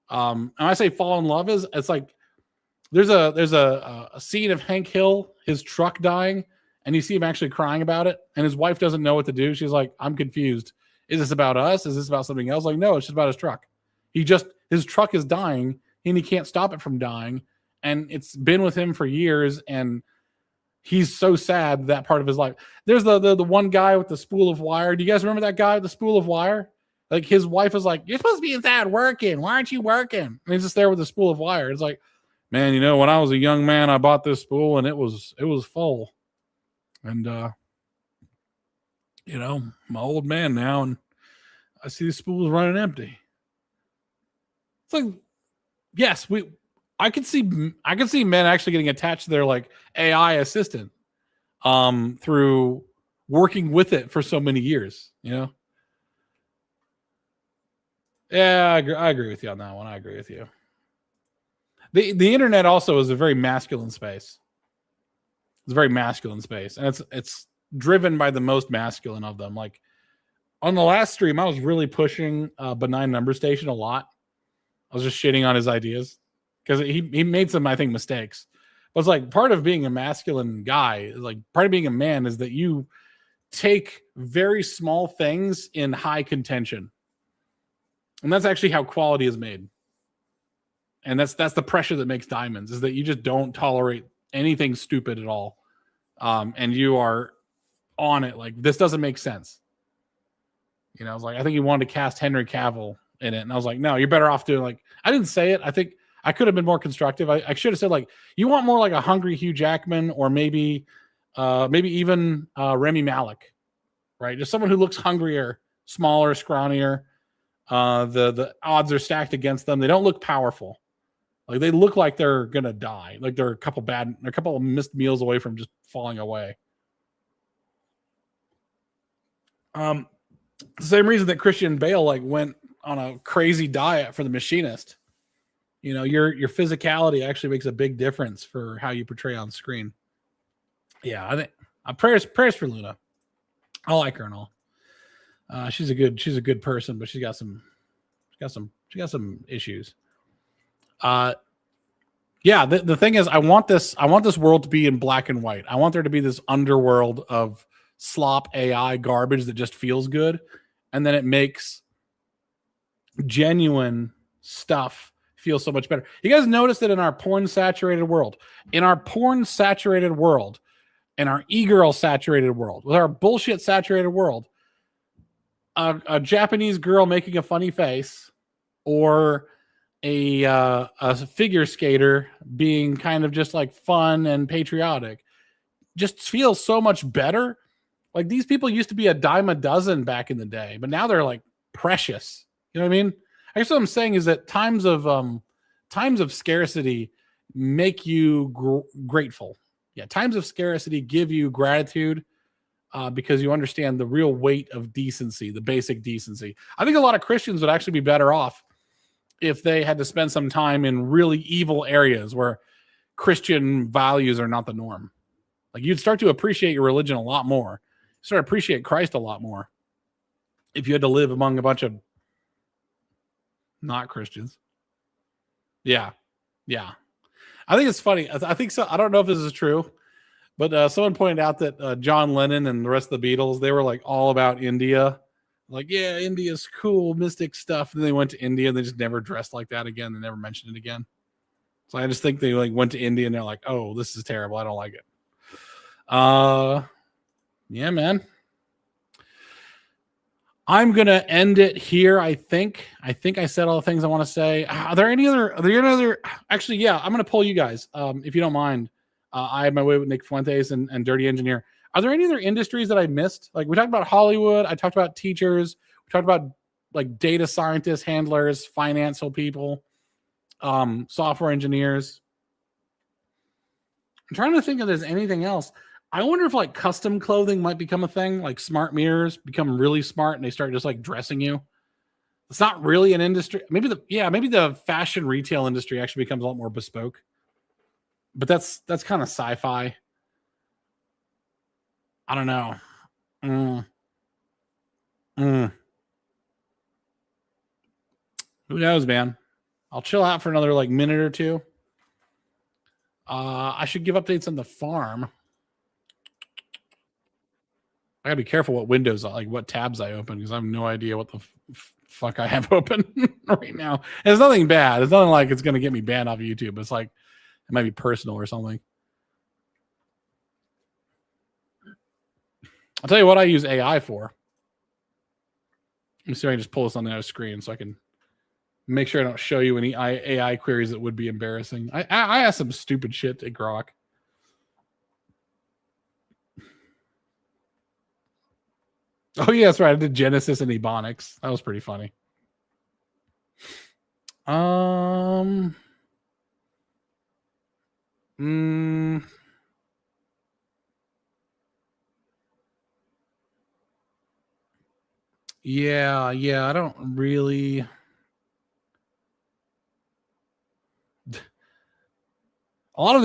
And I say fall in love is, it's like there's a scene of Hank Hill, his truck dying, and you see him actually crying about it, and his wife doesn't know what to do. She's like, I'm confused. Is this about us? Is this about something else? Like, no, it's just about his truck. His truck is dying, and he can't stop it from dying, and it's been with him for years, and he's so sad that part of his life. There's the one guy with the spool of wire. Do you guys remember that guy with the spool of wire? Like, his wife is like, you're supposed to be inside working. Why aren't you working? And he's just there with a spool of wire. It's like, man, when I was a young man, I bought this spool and it was full. And, I'm an old man now and I see the spools running empty. It's like, yes, I could see men actually getting attached to their like AI assistant, through working with it for so many years, Yeah, I agree with you on that one. I agree with you. The internet also is a very masculine space. It's a very masculine space, and it's driven by the most masculine of them. Like, on the last stream, I was really pushing Benign Number Station a lot. I was just shitting on his ideas because he made some, I think, mistakes. But it's like part of being a masculine guy, like part of being a man, is that you take very small things in high contention, and that's actually how quality is made. And that's the pressure that makes diamonds, is that you just don't tolerate anything stupid at all, and you are on it. Like, this doesn't make sense. You know, I was like, I think he wanted to cast Henry Cavill in it, and I was like, no, you're better off doing, like, I didn't say it. I think I could have been more constructive. I should have said, like, you want more like a hungry Hugh Jackman, or maybe even Remy Malek, right? Just someone who looks hungrier, smaller, scrawnier. The odds are stacked against them. They don't look powerful. Like, they look like they're gonna die. Like they're a couple of missed meals away from just falling away. The same reason that Christian Bale like went on a crazy diet for The Machinist. You know, your physicality actually makes a big difference for how you portray on screen. Yeah, I think prayers for Luna. I like her and all. She's a good person, but she's got some issues. Yeah, the thing is, I want this world to be in black and white. I want there to be this underworld of slop AI garbage that just feels good, and then it makes genuine stuff feel so much better. You guys notice that in our porn saturated world, in our e-girl saturated world, with our bullshit saturated world, a Japanese girl making a funny face, or a figure skater being kind of just like fun and patriotic, just feels so much better. Like, these people used to be a dime a dozen back in the day, but now they're like precious. You know what I mean? I guess what I'm saying is that times of scarcity make you grateful. Yeah, times of scarcity give you gratitude, because you understand the real weight of decency, the basic decency. I think a lot of Christians would actually be better off if they had to spend some time in really evil areas where Christian values are not the norm. Like, you'd start to appreciate your religion a lot more. Start to appreciate Christ a lot more if you had to live among a bunch of not Christians. Yeah. I think it's funny. I think so. I don't know if this is true, but someone pointed out that John Lennon and the rest of the Beatles, they were like all about India. Like, yeah, India's cool, mystic stuff. And then they went to India and they just never dressed like that again. They never mentioned it again. So I just think they like went to India and they're like, oh, this is terrible. I don't like it. Yeah, man. I'm gonna end it here. I think I said all the things I want to say. Are there any other? Actually, yeah, I'm gonna poll you guys, if you don't mind. I have my way with Nick Fuentes and Dirty Engineer. Are there any other industries that I missed? Like, we talked about Hollywood. I talked about teachers. We talked about like data scientists, handlers, financial people, software engineers. I'm trying to think if there's anything else. I wonder if like custom clothing might become a thing, like smart mirrors become really smart and they start just like dressing you. It's not really an industry. Maybe the fashion retail industry actually becomes a lot more bespoke. But that's kind of sci-fi. I don't know. Who knows, man? I'll chill out for another like minute or two. I should give updates on the farm. I gotta be careful what windows, like what tabs I open, because I have no idea what the fuck I have open right now. It's nothing bad. It's nothing like it's gonna get me banned off of YouTube. It's like it might be personal or something. I'll tell you what I use AI for. Let me see if I can just pull this on the screen so I can make sure I don't show you any AI queries that would be embarrassing. I asked some stupid shit to Grok. Oh yeah, that's right. I did Genesis and Ebonics. That was pretty funny. Yeah, I don't really. A lot of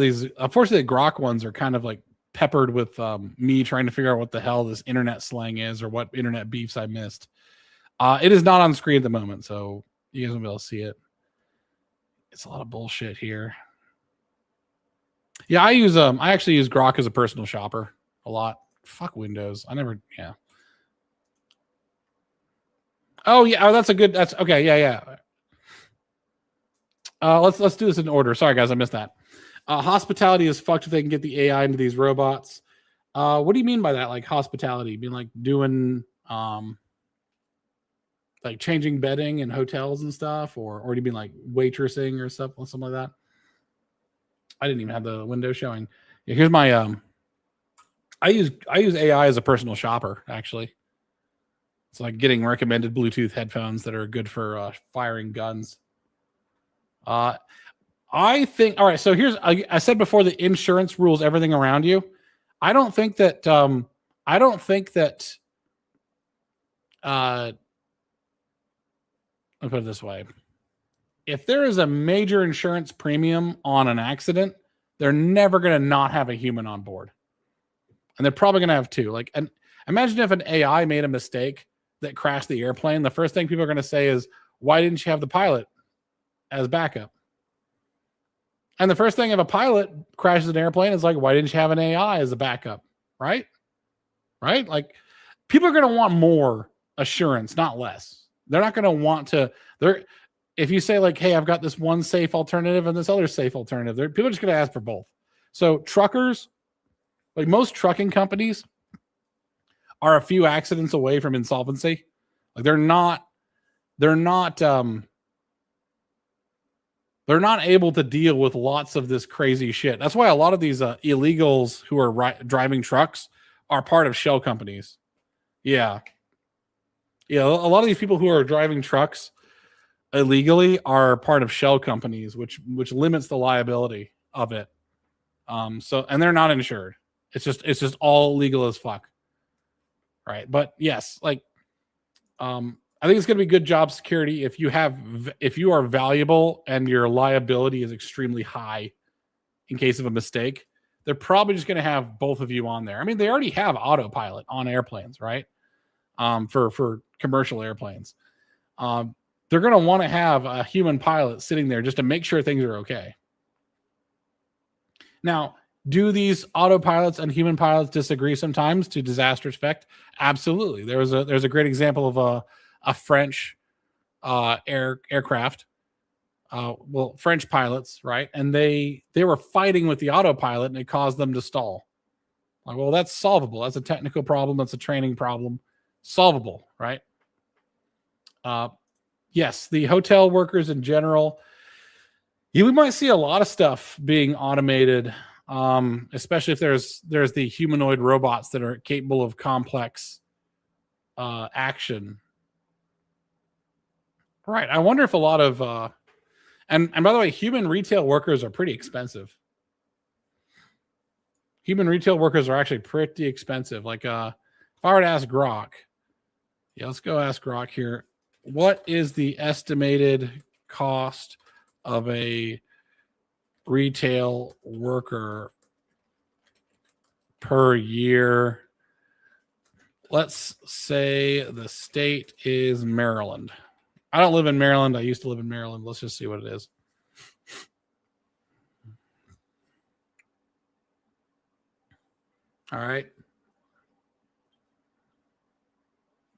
these, unfortunately, the Grok ones are kind of like peppered with me trying to figure out what the hell this internet slang is or what internet beefs I missed. It is not on screen at the moment, so you guys won't be able to see it. It's a lot of bullshit here. Yeah, I actually use Grok as a personal shopper a lot. Fuck Windows. Yeah. Oh yeah, that's okay. Yeah. Let's do this in order. Sorry guys, I missed that. Hospitality is fucked if they can get the AI into these robots. What do you mean by that? Like hospitality? You mean like doing like changing bedding in hotels and stuff, or do you mean like waitressing or something like that? I didn't even have the window showing. Yeah, here's my I use AI as a personal shopper actually. It's like getting recommended Bluetooth headphones that are good for firing guns. I think all right. So I said before the insurance rules everything around you. I don't think that I don't think that I'll put it this way. If there is a major insurance premium on an accident, they're never going to not have a human on board. And they're probably going to have two. Like, and imagine if an AI made a mistake that crashed the airplane. The first thing people are going to say is, why didn't you have the pilot as backup? And the first thing if a pilot crashes an airplane is like, why didn't you have an AI as a backup? Right? Right? Like, people are going to want more assurance, not less. They're not going to want to, if you say like, hey, I've got this one safe alternative and this other safe alternative, people are just going to ask for both. So truckers, like most trucking companies, are a few accidents away from insolvency. Like they're not able to deal with lots of this crazy shit. That's why a lot of these illegals who are driving trucks are part of shell companies. Yeah. Yeah, a lot of these people who are driving trucks illegally are part of shell companies, which limits the liability of it. So and they're not insured. It's just all legal as fuck. Right. But yes, like I think it's going to be good job security if you are valuable and your liability is extremely high in case of a mistake. They're probably just going to have both of you on there. I mean, they already have autopilot on airplanes, right? For commercial airplanes. They're going to want to have a human pilot sitting there just to make sure things are okay. Now, do these autopilots and human pilots disagree sometimes to disastrous effect? Absolutely. There's a great example of a French aircraft. French pilots, right? And they were fighting with the autopilot, and it caused them to stall. Like, well, that's solvable. That's a technical problem. That's a training problem. Solvable, right? Yes, the hotel workers in general. We might see a lot of stuff being automated, especially if there's the humanoid robots that are capable of complex action. Right. I wonder if a lot of and by the way, human retail workers are pretty expensive. Human retail workers are actually pretty expensive. Like if I were to ask Grok, yeah, let's go ask Grok here. What is the estimated cost of a retail worker per year? Let's say the state is Maryland. I don't live in Maryland. I used to live in Maryland. Let's just see what it is. All right.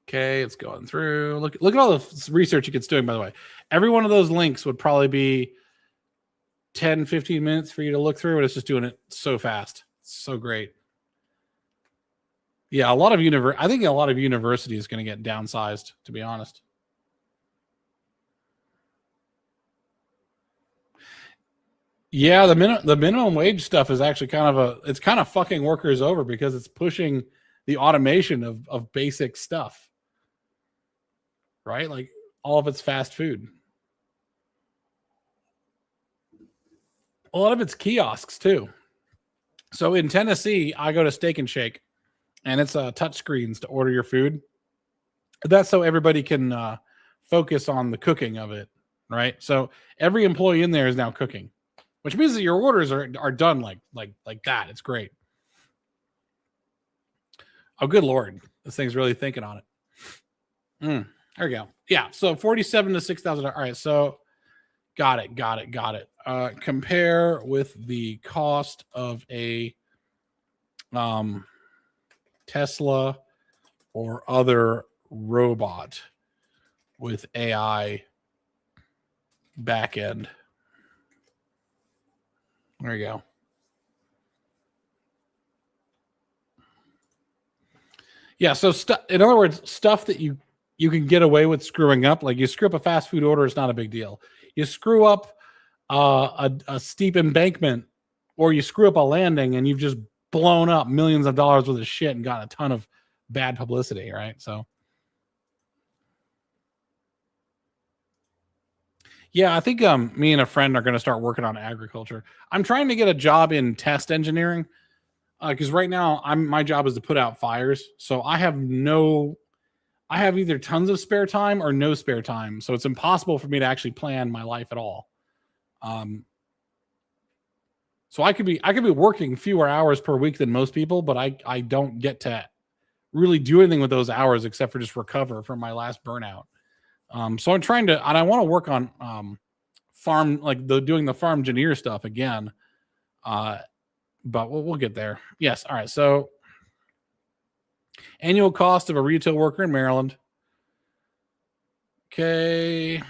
Okay, it's going through. Look at all the research it gets doing, by the way. Every one of those links would probably be 10, 15 minutes for you to look through, and it's just doing it so fast. It's so great. Yeah, I think a lot of university is going to get downsized, to be honest. Yeah, the minimum wage stuff is actually it's kind of fucking workers over because it's pushing the automation of basic stuff. Right? Like all of it's fast food. A lot of it's kiosks too. So in Tennessee, I go to Steak and Shake, and it's touch screens to order your food. That's so everybody can focus on the cooking of it, right? So every employee in there is now cooking, which means that your orders are done like that. It's great. Oh, good Lord, this thing's really thinking on it. There we go. Yeah, so 47 to 6,000. All right, so Got it. Compare with the cost of a Tesla or other robot with AI backend. There you go. Yeah, so in other words, stuff that you can get away with screwing up, like you screw up a fast food order, it's not a big deal. You screw up a steep embankment, or you screw up a landing, and you've just blown up millions of dollars worth of shit and gotten a ton of bad publicity, right? So, yeah, I think me and a friend are going to start working on agriculture. I'm trying to get a job in test engineering because right now my job is to put out fires, so I have either tons of spare time or no spare time, so it's impossible for me to actually plan my life at all. So I could be working fewer hours per week than most people, but I don't get to really do anything with those hours except for just recover from my last burnout. So I'm trying to, and I want to work on farm, like doing the farm engineer stuff again. But we'll get there. Yes. All right. So annual cost of a retail worker in Maryland. Okay.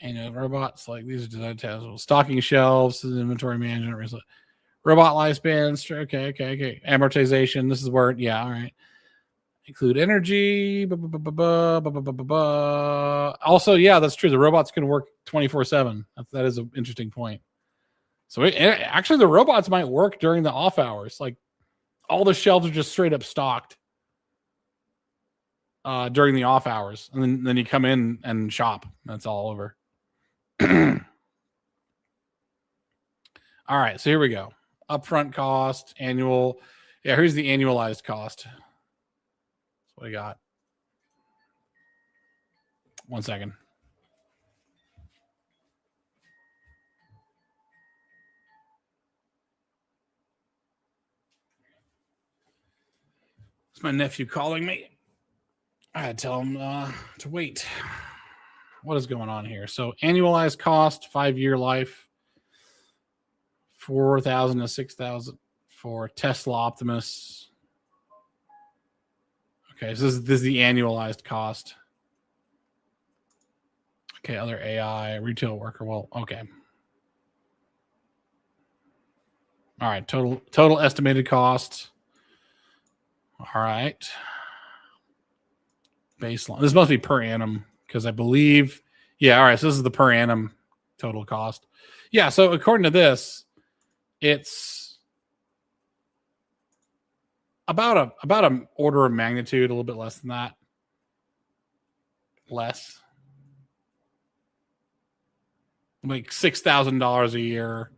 Annual robots, like these are design tasks. Stocking shelves, inventory management, robot lifespans. Okay. Amortization. This is where, yeah. All right. Include energy. Also, yeah, that's true. The robots can work 24/7. That is an interesting point. So actually, the robots might work during the off hours. Like all the shelves are just straight up stocked during the off hours, and then you come in and shop. That's all over. All right, so here we go. Upfront cost, annual. Yeah, here's the annualized cost. That's what I got. 1 second. It's my nephew calling me. I had to tell him to wait. What is going on here? So annualized cost, 5-year life, 4,000 to 6,000 for Tesla Optimus. Okay, so this is the annualized cost. Okay, other AI, retail worker. Well, okay. All right, total estimated cost. All right. Baseline. This must be per annum because I believe, yeah, all right, so this is the per annum total cost. Yeah, so according to this, it's about an order of magnitude, a little bit less than that. Less. Like $6,000 a year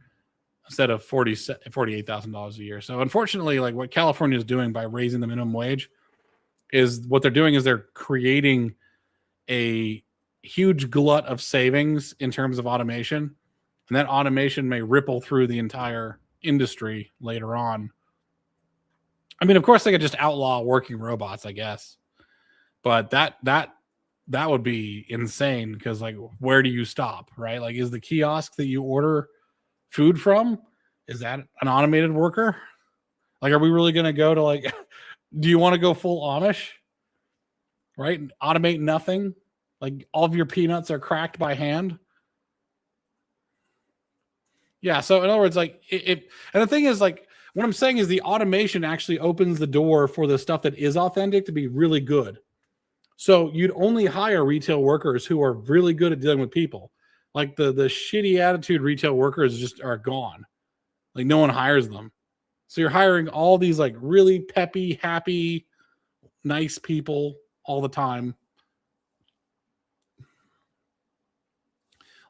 instead of $48,000 a year. So unfortunately, like what California is doing by raising the minimum wage is what they're doing is they're creating a huge glut of savings in terms of automation, and that automation may ripple through the entire industry later on. I mean, of course, they could just outlaw working robots, I guess, but that would be insane because, like, where do you stop, right? Like, is the kiosk that you order food from, is that an automated worker? Like, are we really going to go to, like, do you want to go full Amish, right? Automate nothing. Like all of your peanuts are cracked by hand. Yeah. So in other words, like and the thing is, like, what I'm saying is the automation actually opens the door for the stuff that is authentic to be really good. So you'd only hire retail workers who are really good at dealing with people. Like the shitty attitude retail workers just are gone. Like no one hires them. So you're hiring all these like really peppy, happy, nice people all the time.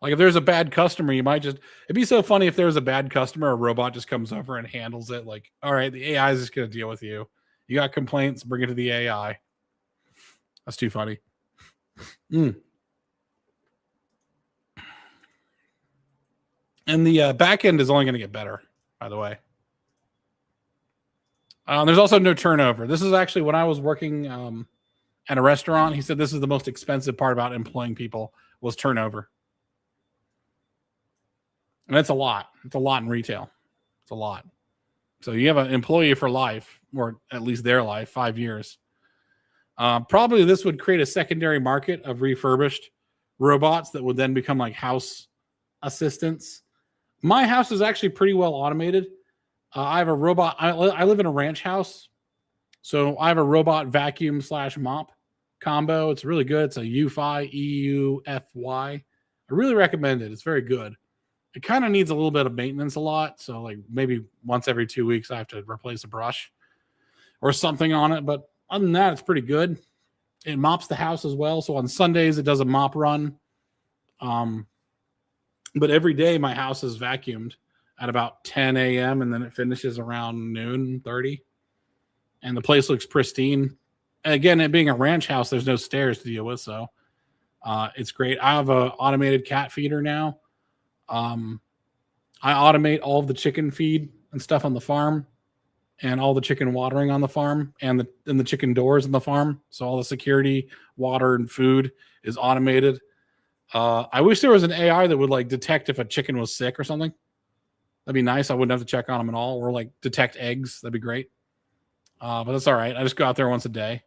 Like if there's a bad customer, you might just, it'd be so funny if there was a bad customer, a robot just comes over and handles it. Like, all right, the AI is just going to deal with you. You got complaints, bring it to the AI. That's too funny. And the back end is only going to get better, by the way. There's also no turnover. This is actually when I was working at a restaurant. He said this is the most expensive part about employing people was turnover. And that's a lot. It's a lot in retail. It's a lot. So you have an employee for life, or at least their life, 5 years. Probably this would create a secondary market of refurbished robots that would then become like house assistants. My house is actually pretty well automated. I have a robot. I live in a ranch house, so I have a robot vacuum / mop combo. It's really good. It's a UFI, EUFY. I really recommend it. It's very good. It kind of needs a little bit of maintenance a lot. So like maybe once every 2 weeks, I have to replace a brush or something on it. But other than that, it's pretty good. It mops the house as well. So on Sundays, it does a mop run. But every day, my house is vacuumed at about 10 a.m. and then it finishes around noon 30. And the place looks pristine. And again, it being a ranch house, there's no stairs to deal with. So it's great. I have an automated cat feeder now. I automate all of the chicken feed and stuff on the farm, and all the chicken watering on the farm, and the chicken doors on the farm. So all the security, water, and food is automated. I wish there was an AI that would like detect if a chicken was sick or something. That'd be nice. I wouldn't have to check on them at all, or like detect eggs. That'd be great. But that's all right. I just go out there once a day,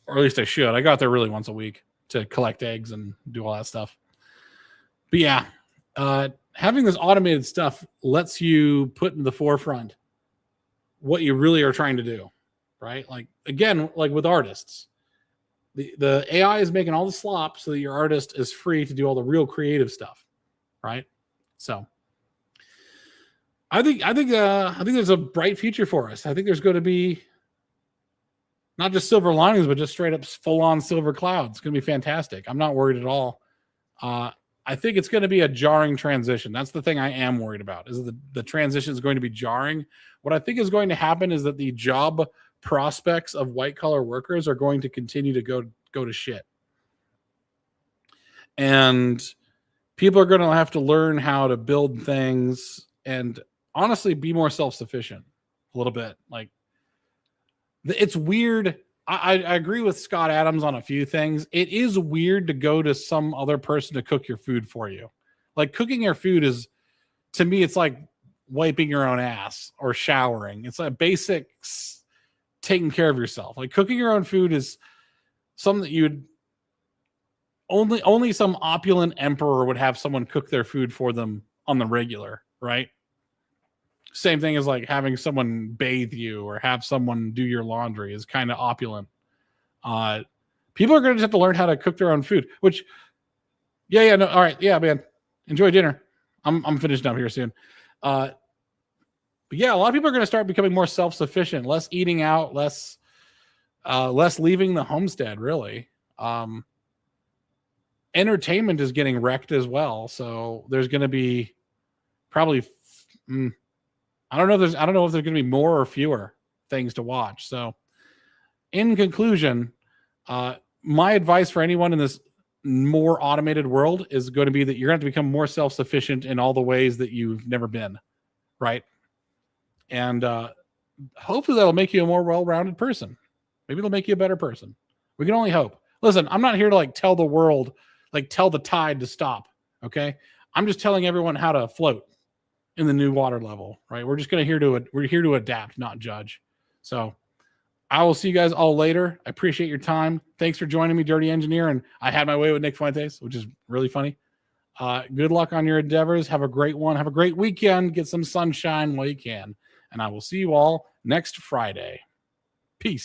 or at least I should. I go out there really once a week to collect eggs and do all that stuff. But yeah, having this automated stuff lets you put in the forefront what you really are trying to do, right? Like, again, like with artists, the AI is making all the slop so that your artist is free to do all the real creative stuff, right? So I think there's a bright future for us. I think there's going to be not just silver linings, but just straight up full on silver clouds. It's going to be fantastic. I'm not worried at all. I think it's going to be a jarring transition. That's the thing I am worried about, is the transition is going to be jarring. What I think is going to happen is that the job prospects of white collar workers are going to continue to go to shit. And people are going to have to learn how to build things and honestly be more self-sufficient a little bit. Like, it's weird. I agree with Scott Adams on a few things. It is weird to go to some other person to cook your food for you. Like, cooking your food is, to me, it's like wiping your own ass or showering. It's like basic taking care of yourself. Like, cooking your own food is something that you'd only some opulent emperor would have someone cook their food for them on the regular, right? Same thing as like having someone bathe you or have someone do your laundry is kind of opulent. People are going to have to learn how to cook their own food, which, yeah, no, all right, yeah, man, enjoy dinner. I'm finishing up here soon. But yeah, a lot of people are going to start becoming more self-sufficient, less eating out, less leaving the homestead. Really, entertainment is getting wrecked as well. So there's going to be probably. I don't know if there's going to be more or fewer things to watch. So in conclusion, my advice for anyone in this more automated world is going to be that you're going to have to become more self-sufficient in all the ways that you've never been. Right. And hopefully that'll make you a more well-rounded person. Maybe it'll make you a better person. We can only hope. Listen, I'm not here to like tell the world, like tell the tide to stop. Okay. I'm just telling everyone how to float in the new water level, right? We're just here to adapt, not judge. So I will see you guys all later. I appreciate your time. Thanks for joining me, Dirty Engineer. And I had my way with Nick Fuentes, which is really funny. Good luck on your endeavors. Have a great one. Have a great weekend. Get some sunshine while you can. And I will see you all next Friday. Peace.